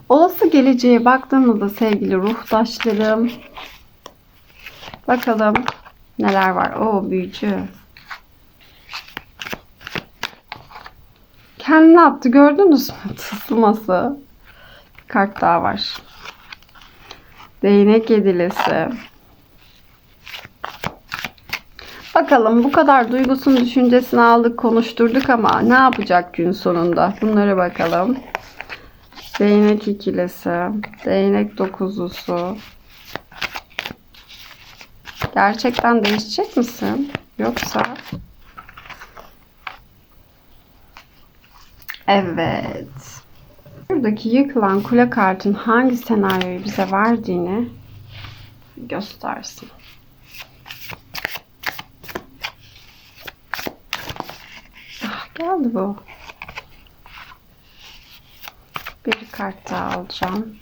Olası geleceğe baktığımızda sevgili ruhtaşlarım, bakalım neler var. Oo, büyücü. Kendini attı, gördünüz mü? Tısılması. Bir kart daha var. Değnek yedilisi. Bakalım bu kadar duygusunu, düşüncesini aldık, konuşturduk ama ne yapacak gün sonunda? Bunlara bakalım. Değnek ikilisi, değnek dokuzlusu. Gerçekten değişecek misin? Yoksa? Evet. Buradaki yıkılan kule kartın hangi senaryoyu bize verdiğini göstersin. Ah, geldi bu. Bir kart daha alacağım.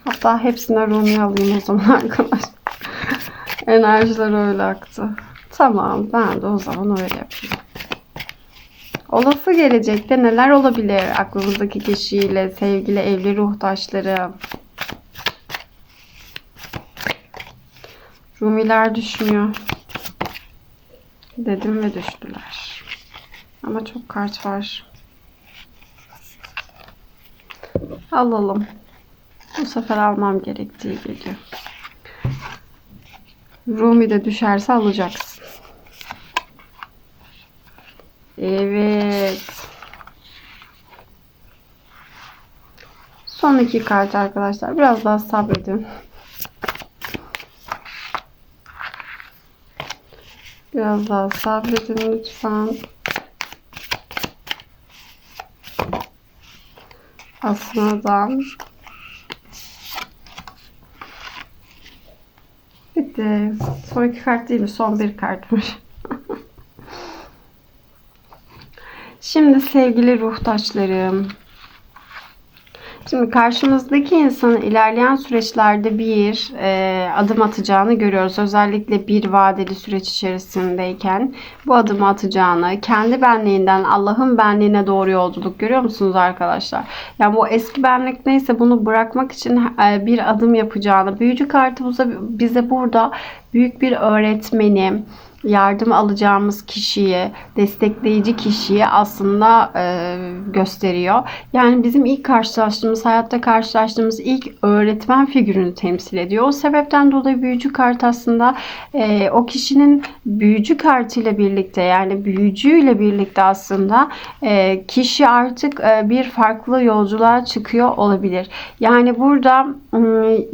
Hatta hepsine Rumi alayım o zaman arkadaşlar. Enerjiler öyle aktı. Tamam, ben de o zaman öyle yapayım. Olası gelecekte neler olabilir aklınızdaki kişiyle, sevgili evli ruhtaşları? Rumiler düşmüyor. Dedim ve düştüler. Ama çok kart var. Alalım. Bu sefer almam gerektiği geliyor. Rumi de düşerse alacaksın. Evet. Son iki kart arkadaşlar. Biraz daha sabredin. Biraz daha sabredin lütfen. Asmadan. Bitti. Son iki kart değil mi? Son bir kartmış. Şimdi sevgili ruhtaşlarım, şimdi karşımızdaki insanın ilerleyen süreçlerde bir adım atacağını görüyoruz. Özellikle bir vadeli süreç içerisindeyken bu adımı atacağını, kendi benliğinden Allah'ın benliğine doğru yolculuk görüyor musunuz arkadaşlar? Yani bu eski benlik neyse bunu bırakmak için bir adım yapacağını, büyücü kartı bize burada büyük bir öğretmeni, yardım alacağımız kişiyi, destekleyici kişiyi aslında gösteriyor. Yani bizim ilk karşılaştığımız, hayatta karşılaştığımız ilk öğretmen figürünü temsil ediyor. O sebepten dolayı büyücü kart aslında o kişinin büyücü kartıyla birlikte, yani büyücüyle birlikte aslında kişi artık bir farklı yolculuğa çıkıyor olabilir. Yani burada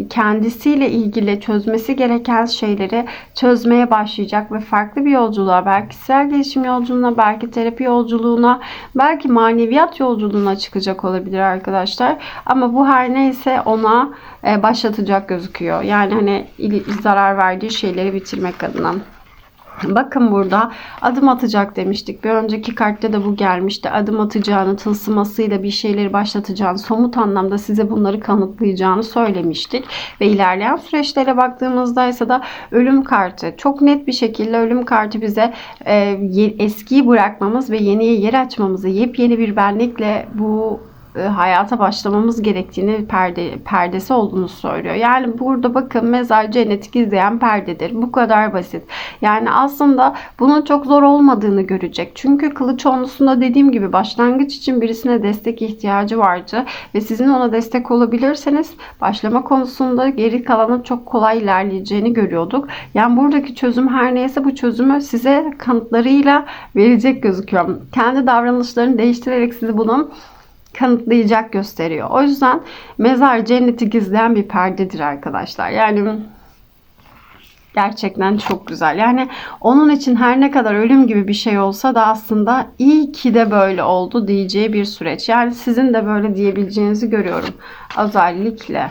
kendisiyle ilgili çözmesi gereken şeyleri çözmeye başlayacak ve farklı bir yolculuğa, belki kişisel gelişim yolculuğuna, belki terapi yolculuğuna, belki maneviyat yolculuğuna çıkacak olabilir arkadaşlar. Ama bu her neyse ona başlatacak gözüküyor. Yani hani zarar verdiği şeyleri bitirmek adına. Bakın burada adım atacak demiştik. Bir önceki kartta da bu gelmişti. Adım atacağını, tılsımasıyla bir şeyleri başlatacağını, somut anlamda size bunları kanıtlayacağını söylemiştik. Ve ilerleyen süreçlere baktığımızda ise da ölüm kartı. Çok net bir şekilde ölüm kartı bize eskiyi bırakmamız ve yeniye yer açmamızı, yepyeni bir benlikle bu hayata başlamamız gerektiğini perdesi olduğunu söylüyor. Yani burada bakın mezar cenneti gizleyen perdedir. Bu kadar basit. Yani aslında bunun çok zor olmadığını görecek. Çünkü kılıç onlusunda dediğim gibi başlangıç için birisine destek ihtiyacı vardı. Ve sizin ona destek olabilirseniz başlama konusunda geri kalanın çok kolay ilerleyeceğini görüyorduk. Yani buradaki çözüm her neyse bu çözümü size kanıtlarıyla verecek gözüküyor. Kendi davranışlarını değiştirerek sizi bunun kanıtlayacak gösteriyor. O yüzden mezar cenneti gizleyen bir perdedir arkadaşlar. Yani gerçekten çok güzel. Yani onun için her ne kadar ölüm gibi bir şey olsa da aslında iyi ki de böyle oldu diyeceği bir süreç. Yani sizin de böyle diyebileceğinizi görüyorum. Özellikle.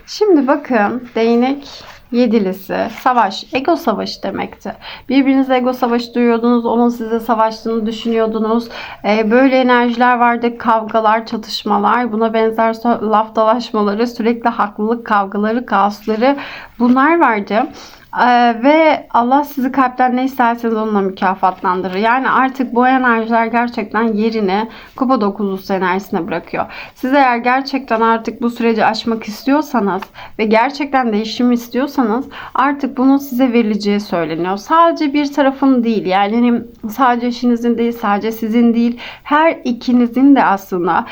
Şimdi bakın değnek yedilisi savaş, ego savaşı demekti. Birbirinize ego savaşı duyuyordunuz, onun size savaştığını düşünüyordunuz. Böyle enerjiler vardı, kavgalar, çatışmalar, buna benzer laf dalaşmaları, sürekli haklılık kavgaları, kaosları bunlar vardı. Ve Allah sizi kalpten ne isterseniz onunla mükafatlandırır. Yani artık bu enerjiler gerçekten yerini kupa 9'lusu enerjisine bırakıyor. Siz eğer gerçekten artık bu süreci aşmak istiyorsanız ve gerçekten değişim istiyorsanız artık bunun size verileceği söyleniyor. Sadece bir tarafın değil, yani sadece eşinizin değil, sadece sizin değil, her ikinizin de aslında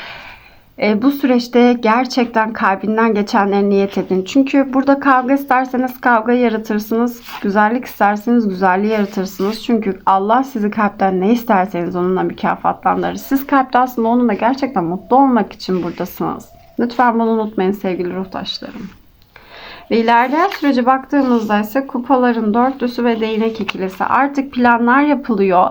bu süreçte gerçekten kalbinden geçenleri niyet edin. Çünkü burada kavga isterseniz kavga yaratırsınız. Güzellik isterseniz güzelliği yaratırsınız. Çünkü Allah sizi kalpten ne isterseniz onunla mükafatlandırır. Siz kalpte aslında onunla gerçekten mutlu olmak için buradasınız. Lütfen bunu unutmayın sevgili ruhtaşlarım. Ve ilerleyen sürece baktığımızda ise kupaların dörtlüsü ve değnek ikilisi. Artık planlar yapılıyor.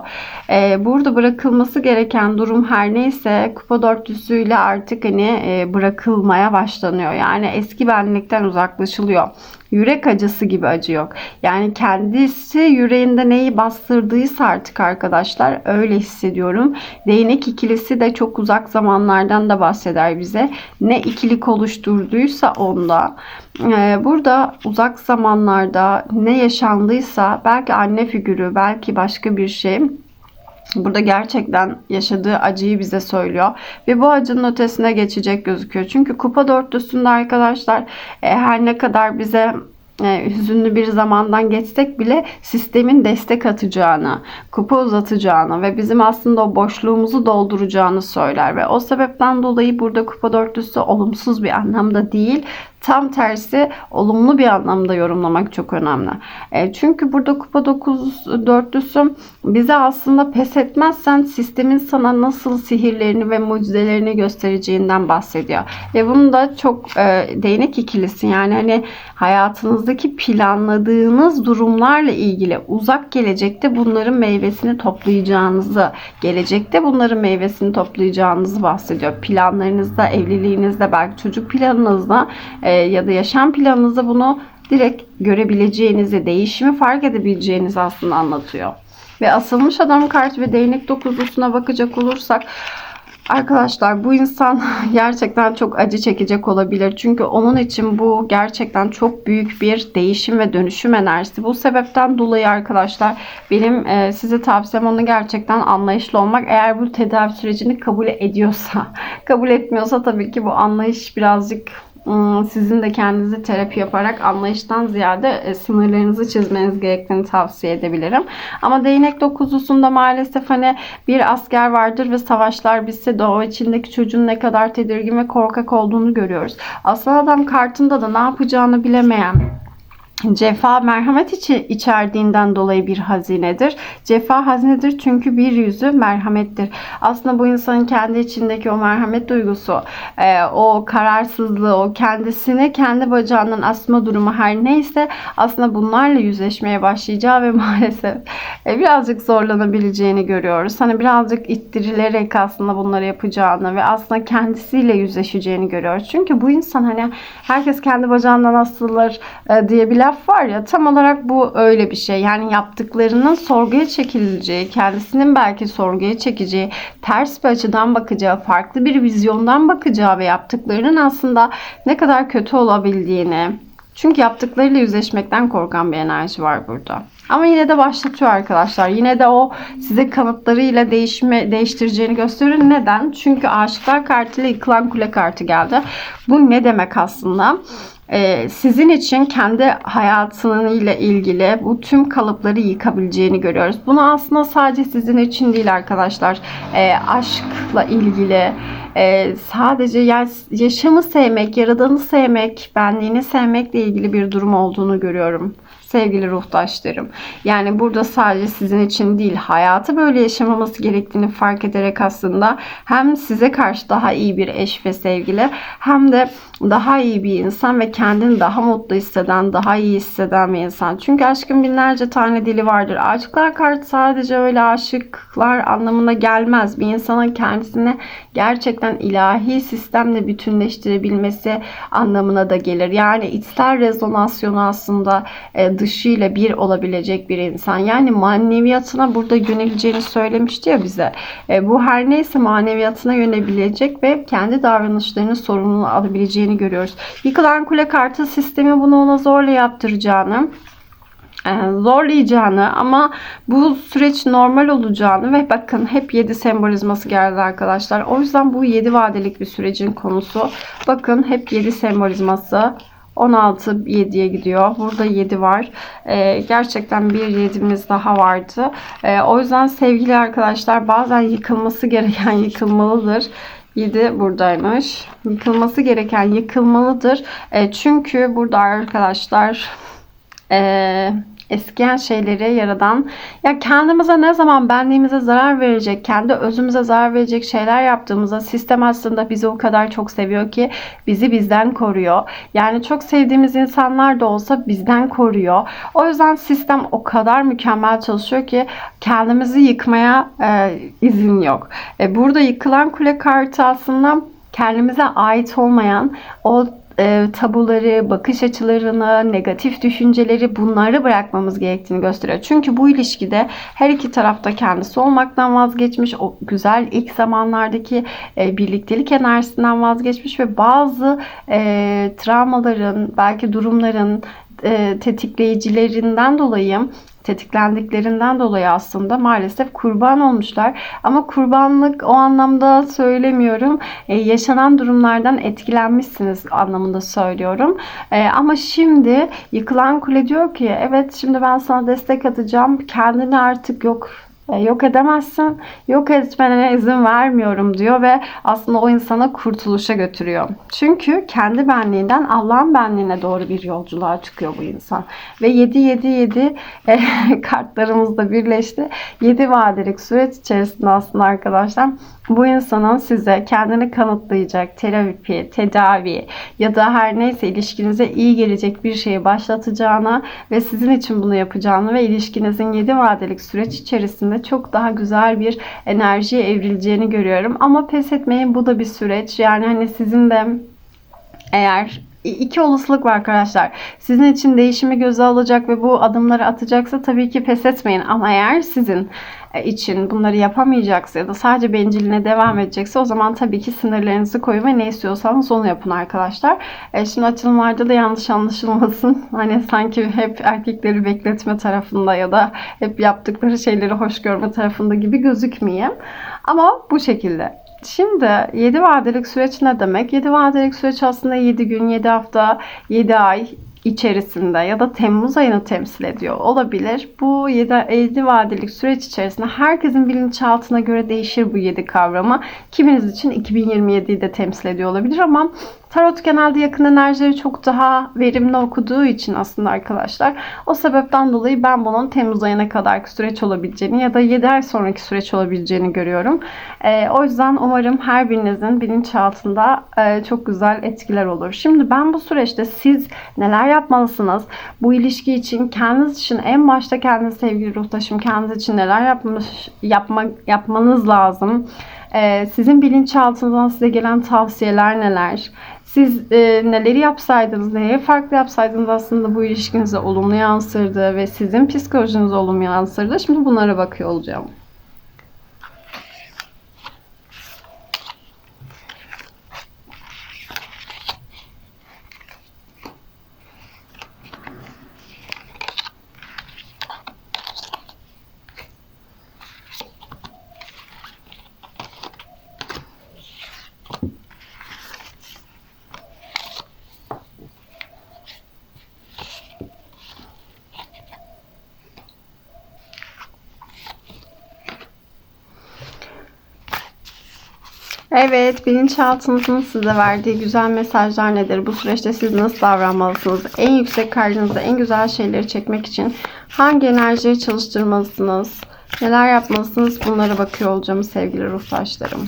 Burada bırakılması gereken durum her neyse kupa dörtlüsüyle artık hani bırakılmaya başlanıyor. Yani eski benlikten uzaklaşılıyor. Yürek acısı gibi acı yok. Yani kendisi yüreğinde neyi bastırdıysa artık arkadaşlar öyle hissediyorum. Değnek ikilisi de çok uzak zamanlardan da bahseder bize. Ne ikilik oluşturduysa onda. Burada uzak zamanlarda ne yaşandıysa belki anne figürü, belki başka bir şey. Burada gerçekten yaşadığı acıyı bize söylüyor. Ve bu acının ötesine geçecek gözüküyor. Çünkü kupa dörtlüsünde arkadaşlar her ne kadar bize hüzünlü bir zamandan geçsek bile sistemin destek atacağını, kupa uzatacağını ve bizim aslında o boşluğumuzu dolduracağını söyler. Ve o sebepten dolayı burada kupa dörtlüsü olumsuz bir anlamda değil, tam tersi olumlu bir anlamda yorumlamak çok önemli. Çünkü burada kupa 9 dörtlüsü bize aslında pes etmezsen sistemin sana nasıl sihirlerini ve mucizelerini göstereceğinden bahsediyor. Ve bunu da çok değnek ikilisi, yani hani hayatınızdaki planladığınız durumlarla ilgili uzak gelecekte bunların meyvesini toplayacağınızı, gelecekte bunların meyvesini toplayacağınızı bahsediyor. Planlarınızda, evliliğinizde, belki çocuk planınızda ya da yaşam planınızda bunu direkt görebileceğinizi, değişimi fark edebileceğinizi aslında anlatıyor. Ve asılmış adam kartı ve değnek dokuzlusuna bakacak olursak, arkadaşlar bu insan gerçekten çok acı çekecek olabilir. Çünkü onun için bu gerçekten çok büyük bir değişim ve dönüşüm enerjisi. Bu sebepten dolayı arkadaşlar benim size tavsiyem onu gerçekten anlayışlı olmak. Eğer bu tedavi sürecini kabul ediyorsa, kabul etmiyorsa tabii ki bu anlayış birazcık sizin de kendinizi terapi yaparak anlayıştan ziyade sınırlarınızı çizmeniz gerektiğini tavsiye edebilirim. Ama değnek dokuzlusunda maalesef hani bir asker vardır ve savaşlar bitse de o içindeki çocuğun ne kadar tedirgin ve korkak olduğunu görüyoruz. Aslan adam kartında da ne yapacağını bilemeyen, cefa merhamet içerdiğinden dolayı bir hazinedir. Cefa hazinedir çünkü bir yüzü merhamettir. Aslında bu insanın kendi içindeki o merhamet duygusu, o kararsızlığı, o kendisini kendi bacağından asma durumu her neyse aslında bunlarla yüzleşmeye başlayacağı ve maalesef birazcık zorlanabileceğini görüyoruz. Hani birazcık ittirilerek aslında bunları yapacağını ve aslında kendisiyle yüzleşeceğini görüyoruz. Çünkü bu insan hani herkes kendi bacağından asılır diye bir laf var ya, tam olarak bu öyle bir şey. Yani yaptıklarının sorguya çekileceği, kendisinin belki sorguya çekeceği, ters bir açıdan bakacağı, farklı bir vizyondan bakacağı ve yaptıklarının aslında ne kadar kötü olabildiğini. Çünkü yaptıklarıyla yüzleşmekten korkan bir enerji var burada. Ama yine de başlatıyor arkadaşlar. Yine de o size kanıtlarıyla değiştireceğini gösteriyor. Neden? Çünkü Aşıklar kartıyla yıkılan kule kartı geldi. Bu ne demek aslında? Sizin için kendi hayatıyla ilgili bu tüm kalıpları yıkabileceğini görüyoruz. Bunu aslında sadece sizin için değil arkadaşlar. Aşkla ilgili, sadece yaşamı sevmek, yaradanı sevmek, benliğini sevmekle ilgili bir durum olduğunu görüyorum. Sevgili ruhtaşlarım. Yani burada sadece sizin için değil, hayatı böyle yaşamaması gerektiğini fark ederek aslında hem size karşı daha iyi bir eş ve sevgili, hem de daha iyi bir insan ve kendini daha mutlu hisseden, daha iyi hisseden bir insan. Çünkü aşkın binlerce tane dili vardır. Aşıklar kartı sadece öyle aşıklar anlamına gelmez. Bir insanın kendisini gerçekten ilahi sistemle bütünleştirebilmesi anlamına da gelir. Yani içsel rezonasyonu aslında dışıyla bir olabilecek bir insan. Yani maneviyatına burada yöneleceğini söylemişti ya bize. Bu her neyse maneviyatına yönelebilecek ve kendi davranışlarının sorumluluğunu alabileceğini görüyoruz. Yıkılan kule kartı sistemi bunu ona zorla yaptıracağını, zorlayacağını ama bu süreç normal olacağını ve bakın hep 7 sembolizması geldi arkadaşlar. O yüzden bu 7 vadelik bir sürecin konusu. Bakın hep 7 sembolizması. 16 7'ye gidiyor. Burada 7 var. Gerçekten bir 7'miz daha vardı. O yüzden sevgili arkadaşlar bazen yıkılması gereken yıkılmalıdır. 7 buradaymış. Yıkılması gereken yıkılmalıdır. Çünkü burada arkadaşlar eskiyen şeyleri yaradan, ya kendimize ne zaman benliğimize zarar verecek, kendi özümüze zarar verecek şeyler yaptığımızda sistem aslında bizi o kadar çok seviyor ki bizi bizden koruyor. Yani çok sevdiğimiz insanlar da olsa bizden koruyor. O yüzden sistem o kadar mükemmel çalışıyor ki kendimizi yıkmaya izin yok. Burada yıkılan kule kartı aslında kendimize ait olmayan o tabuları, bakış açılarını, negatif düşünceleri, bunları bırakmamız gerektiğini gösteriyor. Çünkü bu ilişkide her iki tarafta kendisi olmaktan vazgeçmiş, o güzel ilk zamanlardaki birliktelik enerjisinden vazgeçmiş ve bazı travmaların, belki durumların tetiklendiklerinden dolayı aslında maalesef kurban olmuşlar. Ama kurbanlık o anlamda söylemiyorum. Yaşanan durumlardan etkilenmişsiniz anlamında söylüyorum. Ama şimdi yıkılan kule diyor ki evet, şimdi ben sana destek atacağım. Kendini artık yok edemezsin. Yok etmene izin vermiyorum diyor ve aslında o insana kurtuluşa götürüyor. Çünkü kendi benliğinden Allah'ın benliğine doğru bir yolculuğa çıkıyor bu insan. Ve 7-7-7 kartlarımızda birleşti. 7 vadelik süreç içerisinde aslında arkadaşlar bu insanın size kendini kanıtlayacak terapi, tedavi ya da her neyse ilişkinize iyi gelecek bir şeyi başlatacağını ve sizin için bunu yapacağını ve ilişkinizin 7 vadelik süreç içerisinde çok daha güzel bir enerjiye evrileceğini görüyorum. Ama pes etmeyin, bu da bir süreç. Yani hani sizin de eğer iki olasılık var arkadaşlar. Sizin için değişimi göze alacak ve bu adımları atacaksa tabii ki pes etmeyin. Ama eğer sizin için bunları yapamayacaksa ya da sadece bencilliğine devam edecekse o zaman tabii ki sınırlarınızı koyun ve ne istiyorsanız onu yapın arkadaşlar. Şimdi açılımlarda da yanlış anlaşılmasın. Hani sanki hep erkekleri bekletme tarafında ya da hep yaptıkları şeyleri hoş görme tarafında gibi gözükmeyeyim. Ama bu şekilde. Şimdi 7 vadelik süreç ne demek? 7 vadelik süreç aslında 7 gün, 7 hafta, 7 ay içerisinde ya da Temmuz ayını temsil ediyor olabilir. Bu 7 vadelik süreç içerisinde herkesin bilinçaltına göre değişir bu 7 kavramı. Kiminiz için 2027'yi de temsil ediyor olabilir ama tarot genelde yakın enerjileri çok daha verimli okuduğu için aslında arkadaşlar. O sebepten dolayı ben bunun Temmuz ayına kadarki süreç olabileceğini ya da 7 ay sonraki süreç olabileceğini görüyorum. O yüzden umarım her birinizin bilinçaltında çok güzel etkiler olur. Şimdi ben bu süreçte siz neler yapmalısınız? Bu ilişki için, kendiniz için en başta kendiniz sevgili ruhtaşım, kendiniz için neler yapmanız lazım? Sizin bilinçaltınızdan size gelen tavsiyeler neler? Siz neleri yapsaydınız, neye farklı yapsaydınız aslında bu ilişkinize olumlu yansırdı ve sizin psikolojinize olumlu yansırdı. Şimdi bunlara bakıyor olacağım. Evet, bilinçaltınızın size verdiği güzel mesajlar nedir? Bu süreçte siz nasıl davranmalısınız? En yüksek karşınızda en güzel şeyleri çekmek için hangi enerjiyi çalıştırmalısınız? Neler yapmalısınız? Bunlara bakıyor olacağım sevgili ruhtaşlarım.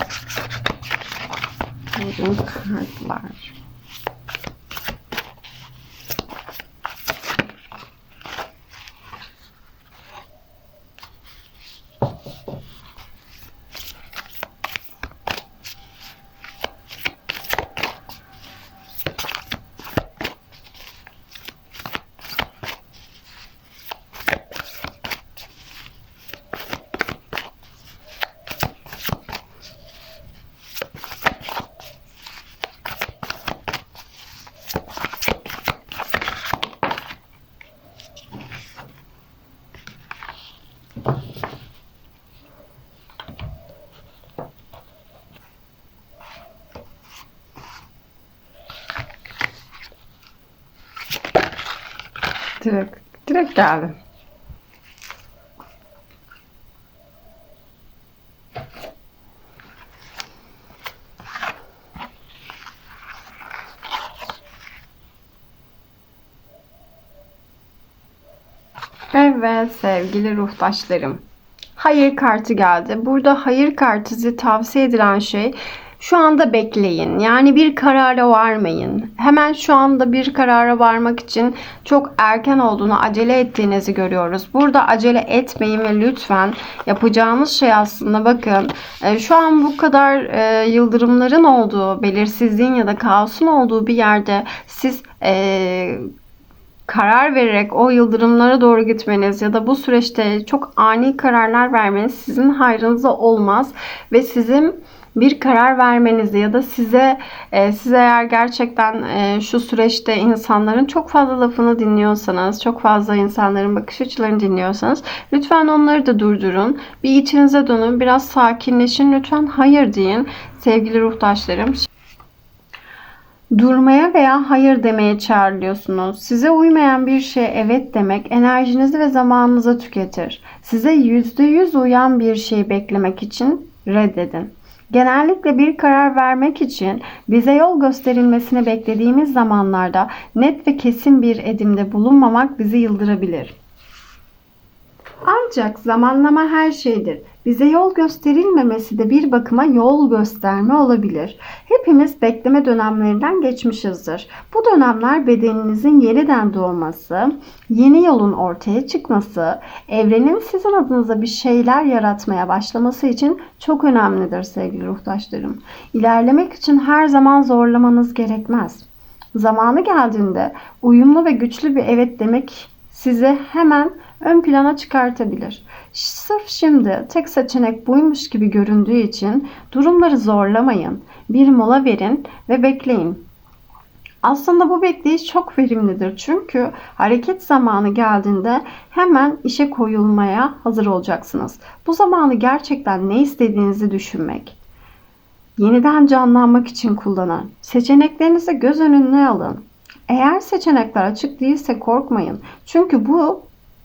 Bugün kartlar. Direkt geldi. Evet sevgili ruhtaşlarım. Hayır kartı geldi. Burada hayır kartı size tavsiye edilen şey şu anda bekleyin. Yani bir karara varmayın. Hemen şu anda bir karara varmak için çok erken olduğunu, acele ettiğinizi görüyoruz. Burada acele etmeyin ve lütfen yapacağınız şey aslında bakın şu an bu kadar yıldırımların olduğu, belirsizliğin ya da kaosun olduğu bir yerde siz karar vererek o yıldırımlara doğru gitmeniz ya da bu süreçte çok ani kararlar vermeniz sizin hayrınıza olmaz ve sizin bir karar vermenizi ya da siz eğer gerçekten şu süreçte insanların çok fazla lafını dinliyorsanız, çok fazla insanların bakış açılarını dinliyorsanız lütfen onları da durdurun. Bir içinize dönün, biraz sakinleşin. Lütfen hayır deyin sevgili ruhtaşlarım. Durmaya veya hayır demeye çağrılıyorsunuz. Size uymayan bir şeye evet demek enerjinizi ve zamanınızı tüketir. Size %100 uyan bir şeyi beklemek için reddedin. Genellikle bir karar vermek için bize yol gösterilmesini beklediğimiz zamanlarda net ve kesin bir edimde bulunmamak bizi yıldırabilir. Ancak zamanlama her şeydir. Bize yol gösterilmemesi de bir bakıma yol gösterme olabilir. Hepimiz bekleme dönemlerinden geçmişizdir. Bu dönemler bedeninizin yeniden doğması, yeni yolun ortaya çıkması, evrenin sizin adınıza bir şeyler yaratmaya başlaması için çok önemlidir sevgili ruhtaşlarım. İlerlemek için her zaman zorlamanız gerekmez. Zamanı geldiğinde uyumlu ve güçlü bir evet demek sizi hemen ön plana çıkartabilir. Sırf şimdi tek seçenek buymuş gibi göründüğü için durumları zorlamayın. Bir mola verin ve bekleyin. Aslında bu bekleyiş çok verimlidir. Çünkü hareket zamanı geldiğinde hemen işe koyulmaya hazır olacaksınız. Bu zamanı gerçekten ne istediğinizi düşünmek, yeniden canlanmak için kullanın. Seçeneklerinizi göz önüne alın. Eğer seçenekler açık değilse korkmayın. Çünkü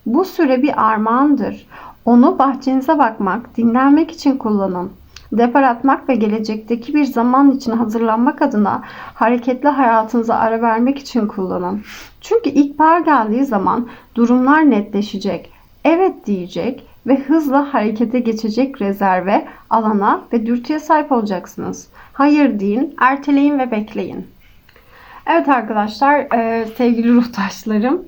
bu süre bir armağandır. Onu bahçenize bakmak, dinlenmek için kullanın. Depar atmak ve gelecekteki bir zaman için hazırlanmak adına hareketli hayatınıza ara vermek için kullanın. Çünkü ilkbahar geldiği zaman durumlar netleşecek. Evet diyecek ve hızla harekete geçecek rezerve, alana ve dürtüye sahip olacaksınız. Hayır deyin, erteleyin ve bekleyin. Evet arkadaşlar, sevgili ruhtaşlarım,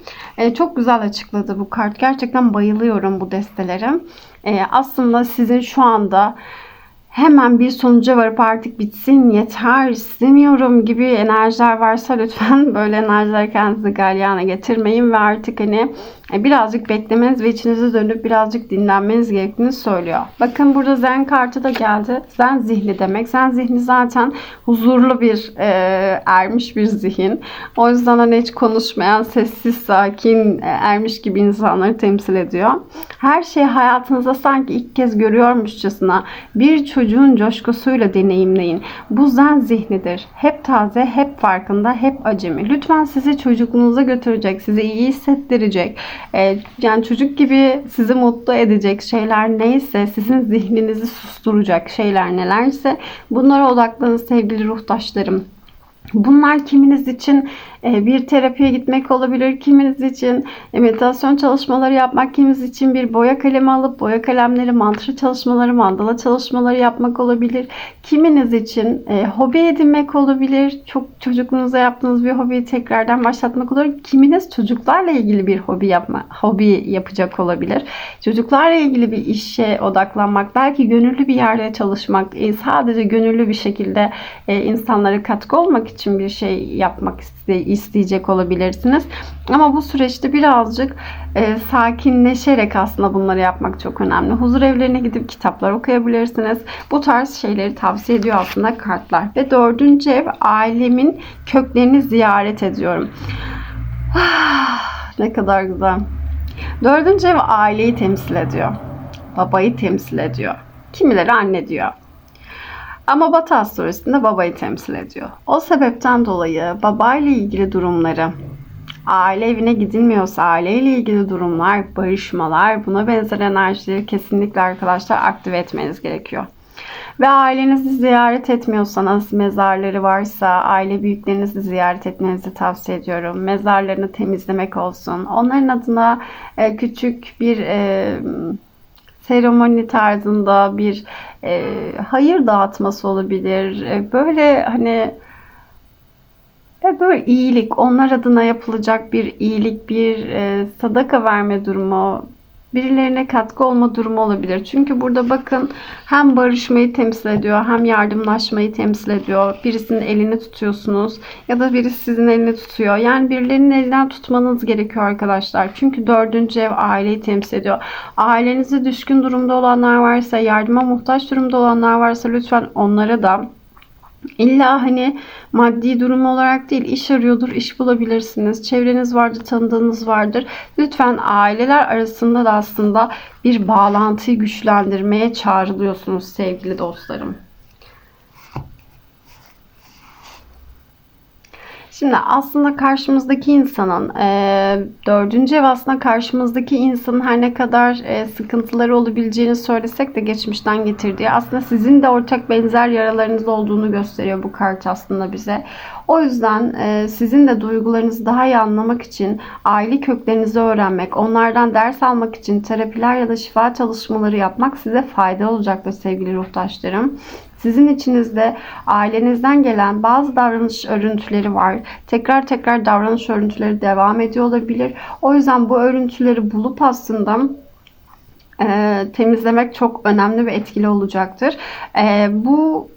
çok güzel açıkladı bu kart. Gerçekten bayılıyorum bu destelere. Aslında sizin şu anda hemen bir sonuca varıp artık bitsin, yeter, istemiyorum gibi enerjiler varsa lütfen böyle enerjiler kendinizi galyana getirmeyin ve artık birazcık beklemeniz ve içinize dönüp birazcık dinlenmeniz gerektiğini söylüyor. Bakın burada Zen kartı da geldi. Zen zihni demek. Zen zihni zaten huzurlu bir, ermiş bir zihin. O yüzden hiç konuşmayan, sessiz, sakin, ermiş gibi insanları temsil ediyor. Her şeyi hayatınızda sanki ilk kez görüyormuşçasına bir çocuğun coşkusuyla deneyimleyin. Bu zen zihnidir. Hep taze, hep farkında, hep acemi. Lütfen sizi çocukluğunuza götürecek, sizi iyi hissettirecek, yani çocuk gibi sizi mutlu edecek şeyler neyse, sizin zihninizi susturacak şeyler nelerse bunlara odaklanın sevgili ruhtaşlarım. Bunlar kiminiz için bir terapiye gitmek olabilir, kiminiz için meditasyon çalışmaları yapmak, kiminiz için bir boya kalemi alıp boya kalemleri, mantra çalışmaları, mandala çalışmaları yapmak olabilir. Kiminiz için hobi edinmek olabilir, çok çocukluğunuzda yaptığınız bir hobiyi tekrardan başlatmak olabilir. Kiminiz çocuklarla ilgili bir hobi yapacak olabilir. Çocuklarla ilgili bir işe odaklanmak, belki gönüllü bir yerde çalışmak, sadece gönüllü bir şekilde insanlara katkı olmak için bir şey yapmak isteyecek olabilirsiniz. Ama bu süreçte birazcık sakinleşerek aslında bunları yapmak çok önemli. Huzur evlerine gidip kitaplar okuyabilirsiniz. Bu tarz şeyleri tavsiye ediyor aslında kartlar. Ve 4. ev, ailemin köklerini ziyaret ediyorum. Ne kadar güzel. 4. ev aileyi temsil ediyor. Babayı temsil ediyor. Kimileri anne diyor. Ama Batı astrolojisinde babayı temsil ediyor. O sebepten dolayı babayla ilgili durumları, aile evine gidilmiyorsa aileyle ilgili durumlar, barışmalar, buna benzer enerjileri kesinlikle arkadaşlar aktive etmeniz gerekiyor. Ve ailenizi ziyaret etmiyorsanız, mezarları varsa aile büyüklerinizi ziyaret etmenizi tavsiye ediyorum. Mezarlarını temizlemek olsun. Onların adına küçük bir seremoni tarzında bir hayır dağıtması olabilir. Böyle iyilik, onlar adına yapılacak bir iyilik, bir sadaka verme durumu, birilerine katkı olma durumu olabilir. Çünkü burada bakın hem barışmayı temsil ediyor, hem yardımlaşmayı temsil ediyor. Birisinin elini tutuyorsunuz ya da birisi sizin elini tutuyor. Yani birilerinin elinden tutmanız gerekiyor arkadaşlar. Çünkü 4. ev aileyi temsil ediyor. Ailenize düşkün durumda olanlar varsa, yardıma muhtaç durumda olanlar varsa lütfen onlara da İlla maddi durum olarak değil, iş arıyordur, iş bulabilirsiniz. Çevreniz vardır, tanıdığınız vardır. Lütfen aileler arasında da aslında bir bağlantıyı güçlendirmeye çağrılıyorsunuz sevgili dostlarım. Şimdi aslında karşımızdaki insanın 4. ev aslında karşımızdaki insanın her ne kadar sıkıntıları olabileceğini söylesek de geçmişten getirdiği aslında sizin de ortak benzer yaralarınız olduğunu gösteriyor bu kart aslında bize. O yüzden sizin de duygularınızı daha iyi anlamak için aile köklerinizi öğrenmek, onlardan ders almak için terapiler ya da şifa çalışmaları yapmak size faydalı olacaktır sevgili ruhtaşlarım. Sizin içinizde ailenizden gelen bazı davranış örüntüleri var. Tekrar tekrar davranış örüntüleri devam ediyor olabilir. O yüzden bu örüntüleri bulup aslında temizlemek çok önemli ve etkili olacaktır. Bu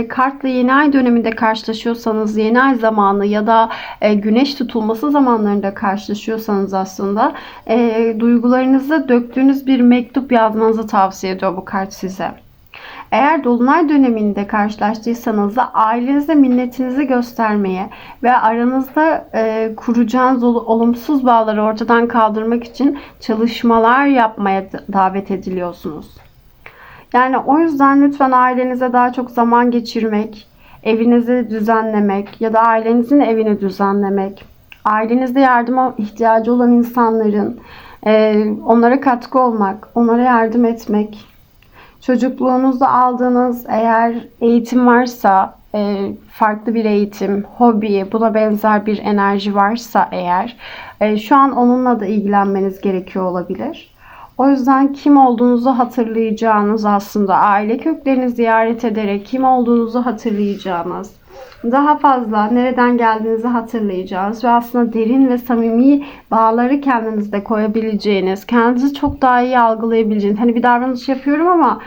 Kartla yeni ay döneminde karşılaşıyorsanız, yeni ay zamanı ya da güneş tutulması zamanlarında karşılaşıyorsanız aslında duygularınızı döktüğünüz bir mektup yazmanızı tavsiye ediyor bu kart size. Eğer dolunay döneminde karşılaştıysanız da ailenize minnetinizi göstermeye ve aranızda kuracağınız olumsuz bağları ortadan kaldırmak için çalışmalar yapmaya davet ediliyorsunuz. Yani o yüzden lütfen ailenize daha çok zaman geçirmek, evinizi düzenlemek ya da ailenizin evini düzenlemek, ailenizde yardıma ihtiyacı olan insanların onlara katkı olmak, onlara yardım etmek, çocukluğunuzda aldığınız eğer eğitim varsa, farklı bir eğitim, hobi, buna benzer bir enerji varsa eğer, şu an onunla da ilgilenmeniz gerekiyor olabilir. O yüzden kim olduğunuzu hatırlayacağınız, aslında aile köklerini ziyaret ederek kim olduğunuzu hatırlayacağınız, daha fazla nereden geldiğinizi hatırlayacağınız ve aslında derin ve samimi bağları kendinizde koyabileceğiniz, kendinizi çok daha iyi algılayabileceğiniz, hani bir davranış yapıyorum ama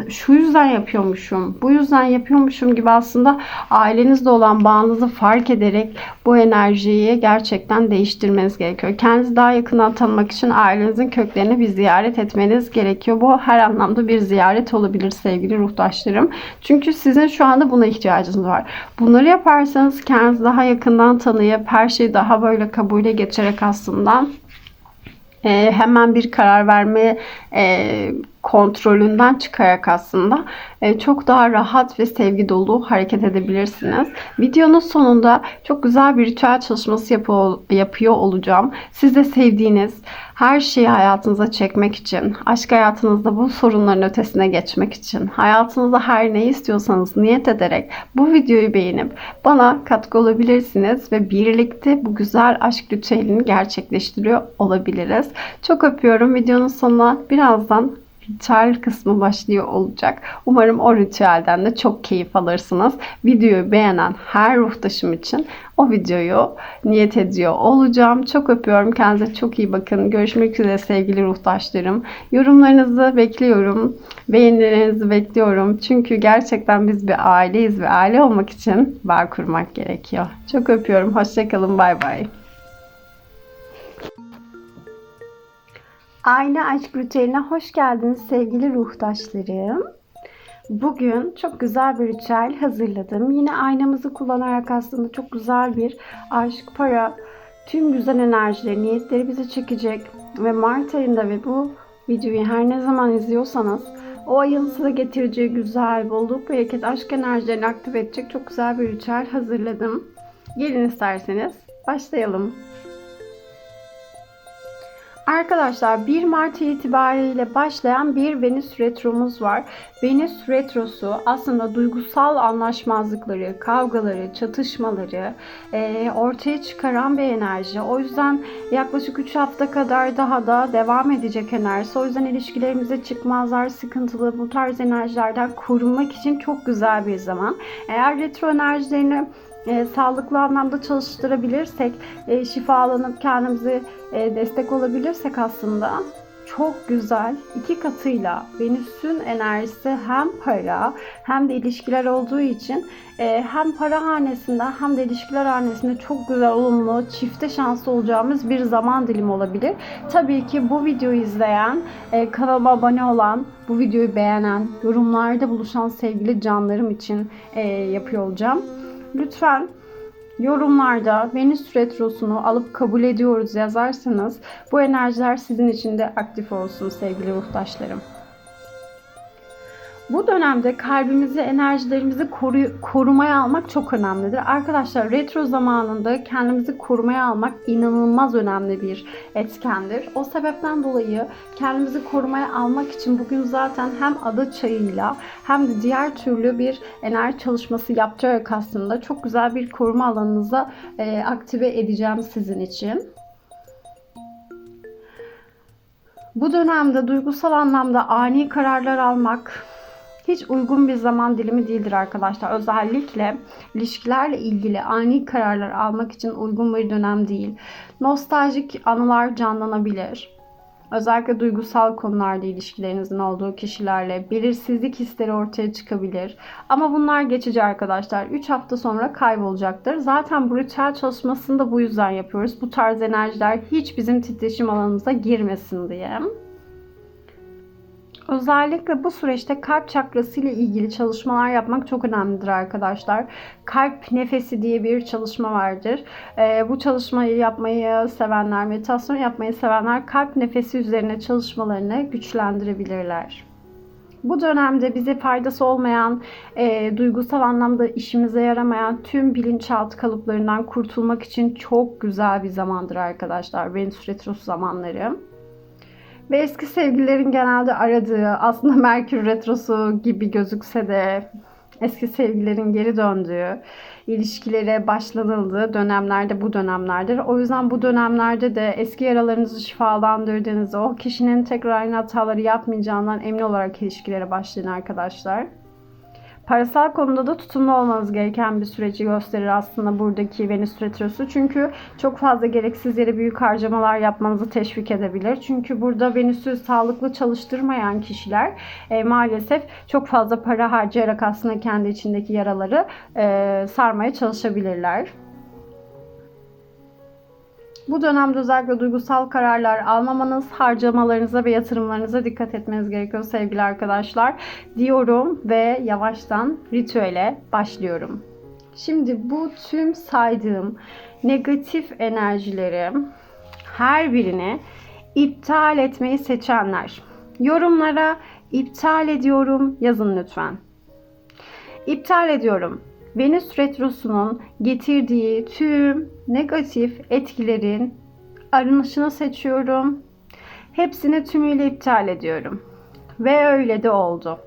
şu yüzden yapıyormuşum, bu yüzden yapıyormuşum gibi aslında ailenizle olan bağınızı fark ederek bu enerjiyi gerçekten değiştirmeniz gerekiyor. Kendinizi daha yakından tanımak için ailenizin köklerini bir ziyaret etmeniz gerekiyor. Bu her anlamda bir ziyaret olabilir sevgili ruhtaşlarım. Çünkü sizin şu anda buna ihtiyacınız var. Bunları yaparsanız kendinizi daha yakından tanıyıp her şeyi daha böyle kabule geçerek aslında hemen bir karar verme kontrolünden çıkarak aslında çok daha rahat ve sevgi dolu hareket edebilirsiniz. Videonun sonunda çok güzel bir ritüel çalışması yapıyor olacağım. Siz de sevdiğiniz her şeyi hayatınıza çekmek için, aşk hayatınızda bu sorunların ötesine geçmek için, hayatınızda her neyi istiyorsanız niyet ederek bu videoyu beğenip bana katkı olabilirsiniz ve birlikte bu güzel aşk ritüelini gerçekleştiriyor olabiliriz. Çok öpüyorum. Videonun sonuna birazdan ritüel kısmı başlıyor olacak. Umarım o ritüelden de çok keyif alırsınız. Videoyu beğenen her ruhtaşım için o videoyu niyet ediyor olacağım. Çok öpüyorum. Kendinize çok iyi bakın. Görüşmek üzere sevgili ruhtaşlarım. Yorumlarınızı bekliyorum. Beğenilerinizi bekliyorum. Çünkü gerçekten biz bir aileyiz ve aile olmak için bağ kurmak gerekiyor. Çok öpüyorum. Hoşçakalın. Bay bay. Aile aşk ritüeline hoş geldiniz sevgili ruhtaşlarım. Bugün çok güzel bir ritüel hazırladım. Yine aynamızı kullanarak aslında çok güzel bir aşk, para, tüm güzel enerjileri, niyetleri bize çekecek. Ve Mart ayında ve bu videoyu her ne zaman izliyorsanız o ayın size getireceği güzel, bolluk, bereket, aşk enerjilerini aktif edecek çok güzel bir ritüel hazırladım. Gelin isterseniz başlayalım. Arkadaşlar 1 Mart itibariyle başlayan bir Venüs retromuz var. Venüs retrosu aslında duygusal anlaşmazlıkları, kavgaları, çatışmaları ortaya çıkaran bir enerji. O yüzden yaklaşık 3 hafta kadar daha da devam edecek enerjisi. O yüzden ilişkilerimize çıkmazlar, sıkıntılı bu tarz enerjilerden korunmak için çok güzel bir zaman. Eğer retro enerjilerini sağlıklı anlamda çalıştırabilirsek, şifalanıp kendimize destek olabilirsek aslında çok güzel, 2 katıyla Venüs'ün enerjisi hem para hem de ilişkiler olduğu için hem para hanesinde hem de ilişkiler hanesinde çok güzel, olumlu, çifte şanslı olacağımız bir zaman dilimi olabilir. Tabii ki bu videoyu izleyen, kanalıma abone olan, bu videoyu beğenen, yorumlarda buluşan sevgili canlarım için yapıyor olacağım. Lütfen yorumlarda Venüs retrosunu alıp kabul ediyoruz yazarsanız bu enerjiler sizin için de aktif olsun sevgili ruhtaşlarım. Bu dönemde kalbimizi, enerjilerimizi korumaya almak çok önemlidir. Arkadaşlar retro zamanında kendimizi korumaya almak inanılmaz önemli bir etkendir. O sebepten dolayı kendimizi korumaya almak için bugün zaten hem ada çayıyla hem de diğer türlü bir enerji çalışması yaparak aslında çok güzel bir koruma alanınıza aktive edeceğim sizin için. Bu dönemde duygusal anlamda ani kararlar almak hiç uygun bir zaman dilimi değildir arkadaşlar. Özellikle ilişkilerle ilgili ani kararlar almak için uygun bir dönem değil. Nostaljik anılar canlanabilir. Özellikle duygusal konularda ilişkilerinizin olduğu kişilerle belirsizlik hisleri ortaya çıkabilir. Ama bunlar geçici arkadaşlar. 3 hafta sonra kaybolacaktır. Zaten bu ritüel çalışmasını da bu yüzden yapıyoruz. Bu tarz enerjiler hiç bizim titreşim alanımıza girmesin diye. Özellikle bu süreçte kalp çakrası ile ilgili çalışmalar yapmak çok önemlidir arkadaşlar. Kalp nefesi diye bir çalışma vardır. Bu çalışmayı yapmayı sevenler, meditasyon yapmayı sevenler kalp nefesi üzerine çalışmalarını güçlendirebilirler. Bu dönemde bize faydası olmayan, duygusal anlamda işimize yaramayan tüm bilinçaltı kalıplarından kurtulmak için çok güzel bir zamandır arkadaşlar. Venüs retrosu zamanları. Ve eski sevgililerin genelde aradığı, aslında Merkür Retrosu gibi gözükse de eski sevgililerin geri döndüğü, ilişkilere başlanıldığı dönemlerde bu dönemlerdir. O yüzden bu dönemlerde de eski yaralarınızı şifalandırdığınızda o kişinin tekrar aynı hataları yapmayacağından emin olarak ilişkilere başlayın arkadaşlar. Parasal konuda da tutumlu olmanız gereken bir süreci gösterir aslında buradaki Venüs Retrosu. Çünkü çok fazla gereksiz yere büyük harcamalar yapmanızı teşvik edebilir. Çünkü burada Venüs'ü sağlıklı çalıştırmayan kişiler maalesef çok fazla para harcayarak aslında kendi içindeki yaraları sarmaya çalışabilirler. Bu dönemde özellikle duygusal kararlar almamanız, harcamalarınıza ve yatırımlarınıza dikkat etmeniz gerekiyor sevgili arkadaşlar diyorum ve yavaştan ritüele başlıyorum. Şimdi bu tüm saydığım negatif enerjileri her birini iptal etmeyi seçenler yorumlara iptal ediyorum yazın lütfen. İptal ediyorum. Venüs Retrosu'nun getirdiği tüm negatif etkilerin arınışını seçiyorum. Hepsini tümüyle iptal ediyorum. Ve öyle de oldu.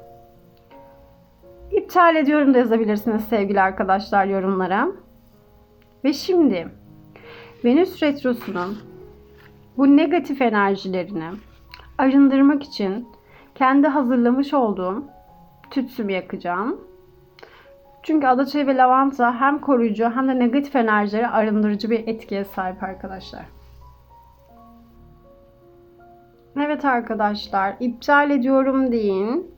İptal ediyorum da yazabilirsiniz sevgili arkadaşlar yorumlara. Ve şimdi Venüs Retrosu'nun bu negatif enerjilerini arındırmak için kendi hazırlamış olduğum tütsümü yakacağım. Çünkü adaçayı ve lavanta hem koruyucu hem de negatif enerjileri arındırıcı bir etkiye sahip arkadaşlar. Evet arkadaşlar, iptal ediyorum deyin.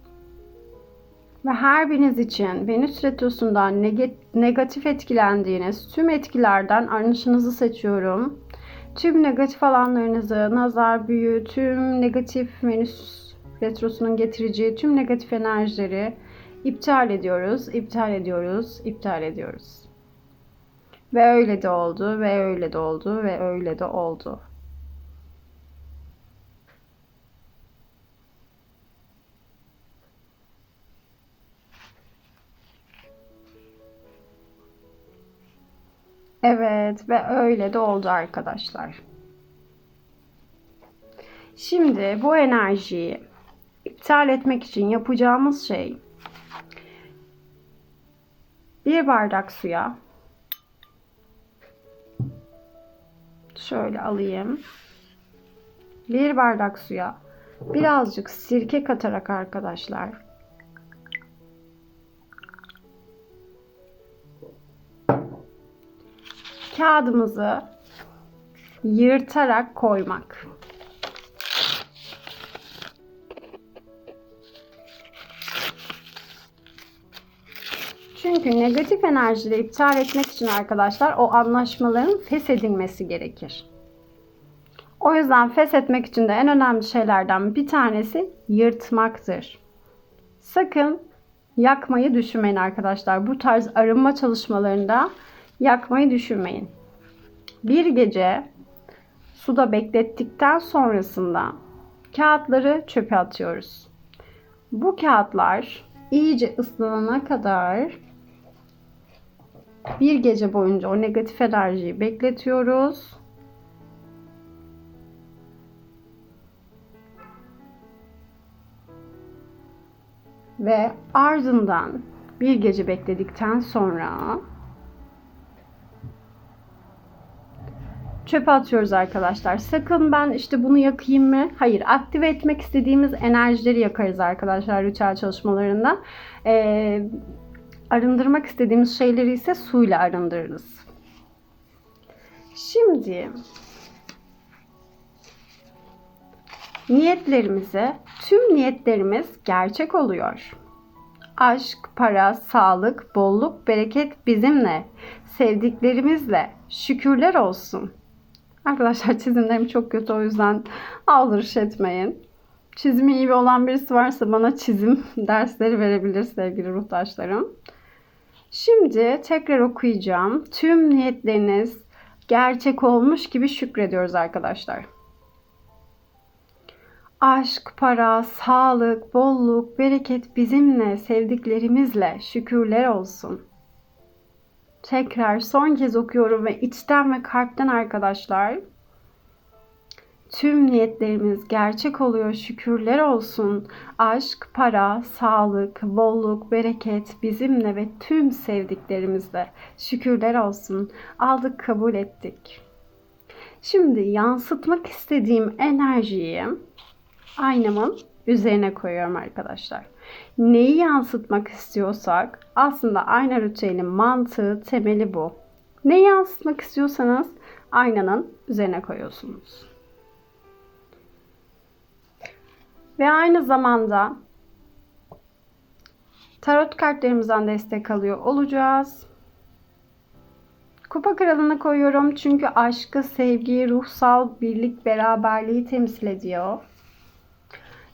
Ve her biriniz için Venüs Retrosu'ndan negatif etkilendiğiniz tüm etkilerden arınışınızı seçiyorum. Tüm negatif alanlarınızı, nazar, büyü, tüm negatif Venüs Retrosu'nun getireceği tüm negatif enerjileri İptal ediyoruz, iptal ediyoruz, iptal ediyoruz. Ve öyle de oldu, ve öyle de oldu, ve öyle de oldu. Evet ve öyle de oldu arkadaşlar. Şimdi bu enerjiyi iptal etmek için yapacağımız şey bir bardak suya şöyle alayım. Bir bardak suya birazcık sirke katarak arkadaşlar kağıdımızı yırtarak koymak. Çünkü negatif enerjileri iptal etmek için arkadaşlar o anlaşmaların feshedilmesi gerekir. O yüzden feshetmek için de en önemli şeylerden bir tanesi yırtmaktır. Sakın yakmayı düşünmeyin arkadaşlar. Bu tarz arınma çalışmalarında yakmayı düşünmeyin. Bir gece suda beklettikten sonrasında kağıtları çöpe atıyoruz. Bu kağıtlar iyice ıslanana kadar bir gece boyunca o negatif enerjiyi bekletiyoruz. Ve ardından bir gece bekledikten sonra çöpe atıyoruz arkadaşlar. Sakın ben işte bunu yakayım mı? Hayır. Aktive etmek istediğimiz enerjileri yakarız arkadaşlar ritüel çalışmalarında. Arındırmak istediğimiz şeyleri ise suyla arındırırız. Şimdi Tüm niyetlerimiz gerçek oluyor. Aşk, para, sağlık, bolluk, bereket bizimle, sevdiklerimizle, şükürler olsun. Arkadaşlar çizimlerim çok kötü, o yüzden aldırış etmeyin. Çizimi iyi olan birisi varsa bana çizim dersleri verebilir sevgili ruhtaşlarım. Şimdi tekrar okuyacağım. Tüm niyetleriniz gerçek olmuş gibi şükrediyoruz arkadaşlar. Aşk, para, sağlık, bolluk, bereket bizimle, sevdiklerimizle, şükürler olsun. Tekrar son kez okuyorum ve içten ve kalpten arkadaşlar. Tüm niyetlerimiz gerçek oluyor, şükürler olsun. Aşk, para, sağlık, bolluk, bereket bizimle ve tüm sevdiklerimizle, şükürler olsun. Aldık, kabul ettik. Şimdi yansıtmak istediğim enerjiyi aynamın üzerine koyuyorum arkadaşlar. Neyi yansıtmak istiyorsak aslında ayna ritüelinin mantığı, temeli bu. Neyi yansıtmak istiyorsanız aynanın üzerine koyuyorsunuz. Ve aynı zamanda tarot kartlarımızdan destek alıyor olacağız. Kupa kralını koyuyorum çünkü aşkı, sevgiyi, ruhsal birlik, beraberliği temsil ediyor.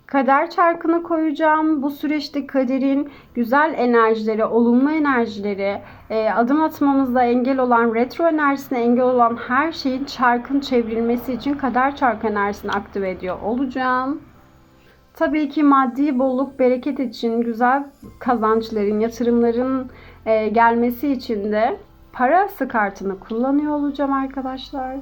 Kader çarkını koyacağım. Bu süreçte kaderin güzel enerjileri, olumlu enerjileri, adım atmamızda engel olan, retro enerjisine engel olan her şeyin çarkın çevrilmesi için kader çarkı enerjisini aktive ediyor olacağım. Tabii ki maddi bolluk, bereket için, güzel kazançların, yatırımların gelmesi için de parası kartını kullanıyor olacağım arkadaşlar.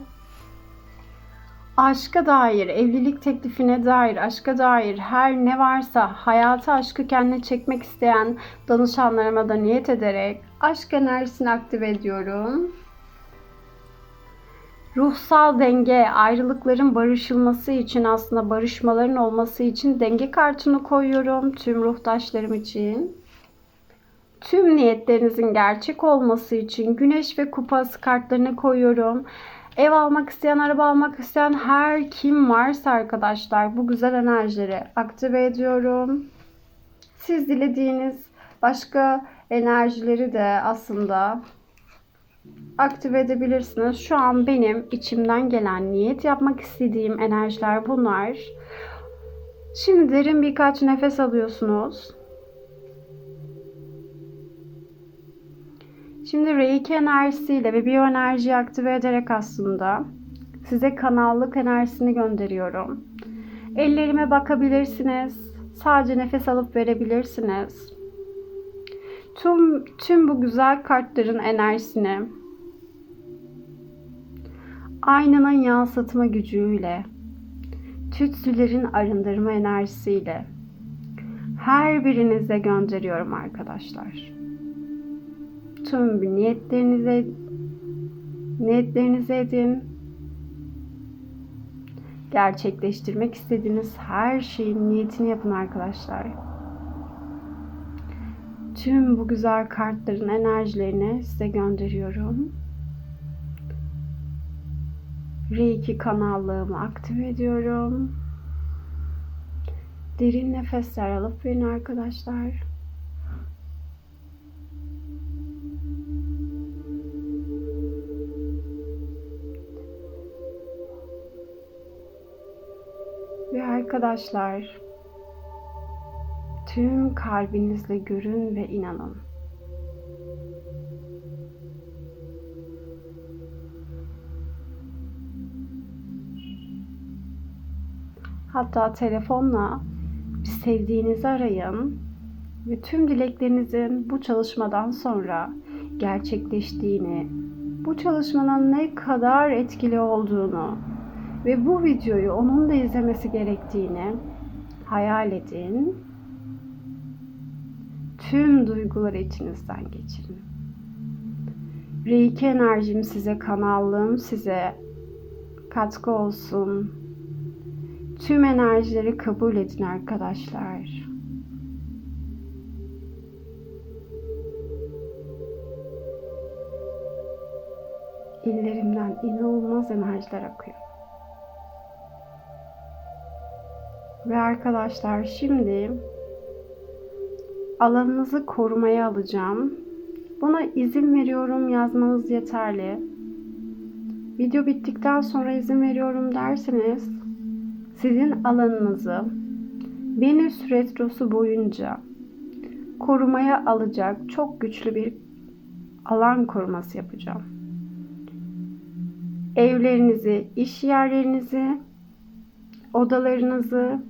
Aşka dair, evlilik teklifine dair, aşka dair her ne varsa hayata aşkı kendine çekmek isteyen danışanlarıma da niyet ederek aşk enerjisini aktive ediyorum. Ruhsal denge, ayrılıkların barışılması için, aslında barışmaların olması için denge kartını koyuyorum tüm ruhtaşlarım için. Tüm niyetlerinizin gerçek olması için güneş ve kupası kartlarını koyuyorum. Ev almak isteyen, araba almak isteyen her kim varsa arkadaşlar bu güzel enerjileri aktive ediyorum. Siz dilediğiniz başka enerjileri de aslında aktive edebilirsiniz. Şu an benim içimden gelen, niyet yapmak istediğim enerjiler bunlar. Şimdi derin birkaç nefes alıyorsunuz. Şimdi Reiki enerjisiyle ve biyoenerjiyi aktive ederek aslında size kanallık enerjisini gönderiyorum. Ellerime bakabilirsiniz. Sadece nefes alıp verebilirsiniz. Tüm bu güzel kartların enerjisini aynanın yansıtma gücüyle, tütsülerin arındırma enerjisiyle her birinize gönderiyorum arkadaşlar. Tüm niyetlerinize edin. Gerçekleştirmek istediğiniz her şeyin niyetini yapın arkadaşlar. Tüm bu güzel kartların enerjilerini size gönderiyorum. Reiki kanallığımı aktive ediyorum. Derin nefesler alıp verin arkadaşlar. Ve arkadaşlar, tüm kalbinizle görün ve inanın. Hatta telefonla bir sevdiğinizi arayın ve tüm dileklerinizin bu çalışmadan sonra gerçekleştiğini, bu çalışmanın ne kadar etkili olduğunu ve bu videoyu onun da izlemesi gerektiğini hayal edin. Tüm duyguları içinizden geçirin. Reiki enerjim size, kanallığım size katkı olsun. Tüm enerjileri kabul edin arkadaşlar. Ellerimden inanılmaz enerjiler akıyor. Ve arkadaşlar şimdi alanınızı korumaya alacağım. Buna izin veriyorum yazmanız yeterli. Video bittikten sonra izin veriyorum derseniz sizin alanınızı Venüs retrosu boyunca korumaya alacak çok güçlü bir alan koruması yapacağım. Evlerinizi, iş yerlerinizi, odalarınızı,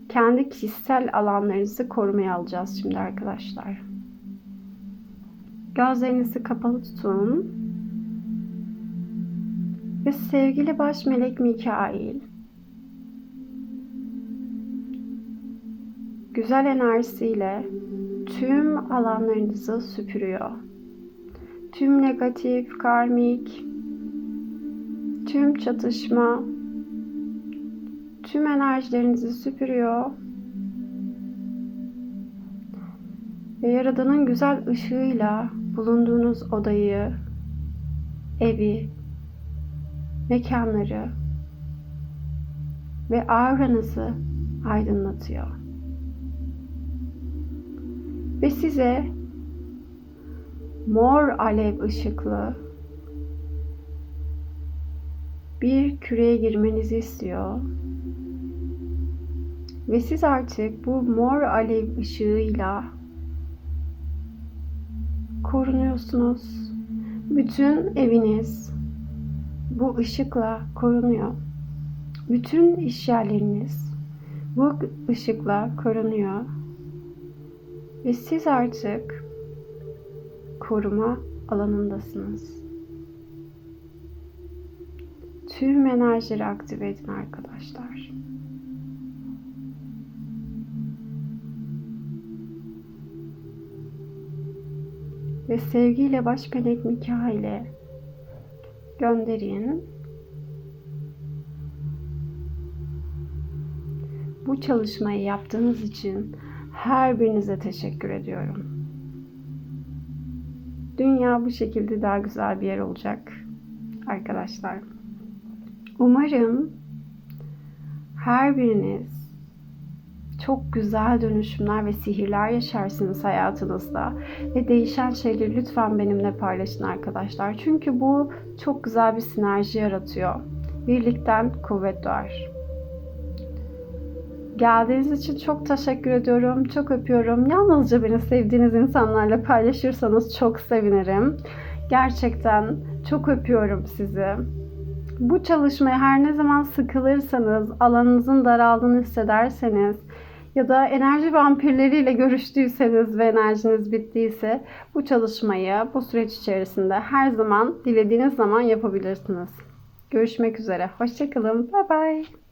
kendi kişisel alanlarınızı korumaya alacağız şimdi arkadaşlar. Gözlerinizi kapalı tutun. Ve sevgili baş melek Mikail, güzel enerjisiyle tüm alanlarınızı süpürüyor. Tüm negatif, karmik, tüm çatışma, tüm enerjilerinizi süpürüyor. Ve Yaradan'ın güzel ışığıyla bulunduğunuz odayı, evi, mekanları ve auranızı aydınlatıyor. Ve size mor alev ışıklı bir küreye girmenizi istiyor. Ve siz artık bu mor alev ışığıyla korunuyorsunuz. Bütün eviniz bu ışıkla korunuyor. Bütün iş yerleriniz bu ışıkla korunuyor. Ve siz artık koruma alanındasınız. Tüm enerjileri aktive edin arkadaşlar. Ve sevgiyle baş melek Mikail'e gönderin. Bu çalışmayı yaptığınız için her birinize teşekkür ediyorum. Dünya bu şekilde daha güzel bir yer olacak arkadaşlar. Umarım her biriniz çok güzel dönüşümler ve sihirler yaşarsınız hayatınızda. Ve değişen şeyleri lütfen benimle paylaşın arkadaşlar. Çünkü bu çok güzel bir sinerji yaratıyor. Birlikten kuvvet doğar. Geldiğiniz için çok teşekkür ediyorum. Çok öpüyorum. Yalnızca beni sevdiğiniz insanlarla paylaşırsanız çok sevinirim. Gerçekten çok öpüyorum sizi. Bu çalışmaya her ne zaman sıkılırsanız, alanınızın daraldığını hissederseniz ya da enerji vampirleriyle görüştüyseniz ve enerjiniz bittiyse bu çalışmayı bu süreç içerisinde her zaman dilediğiniz zaman yapabilirsiniz. Görüşmek üzere. Hoşça kalın. Bye bye.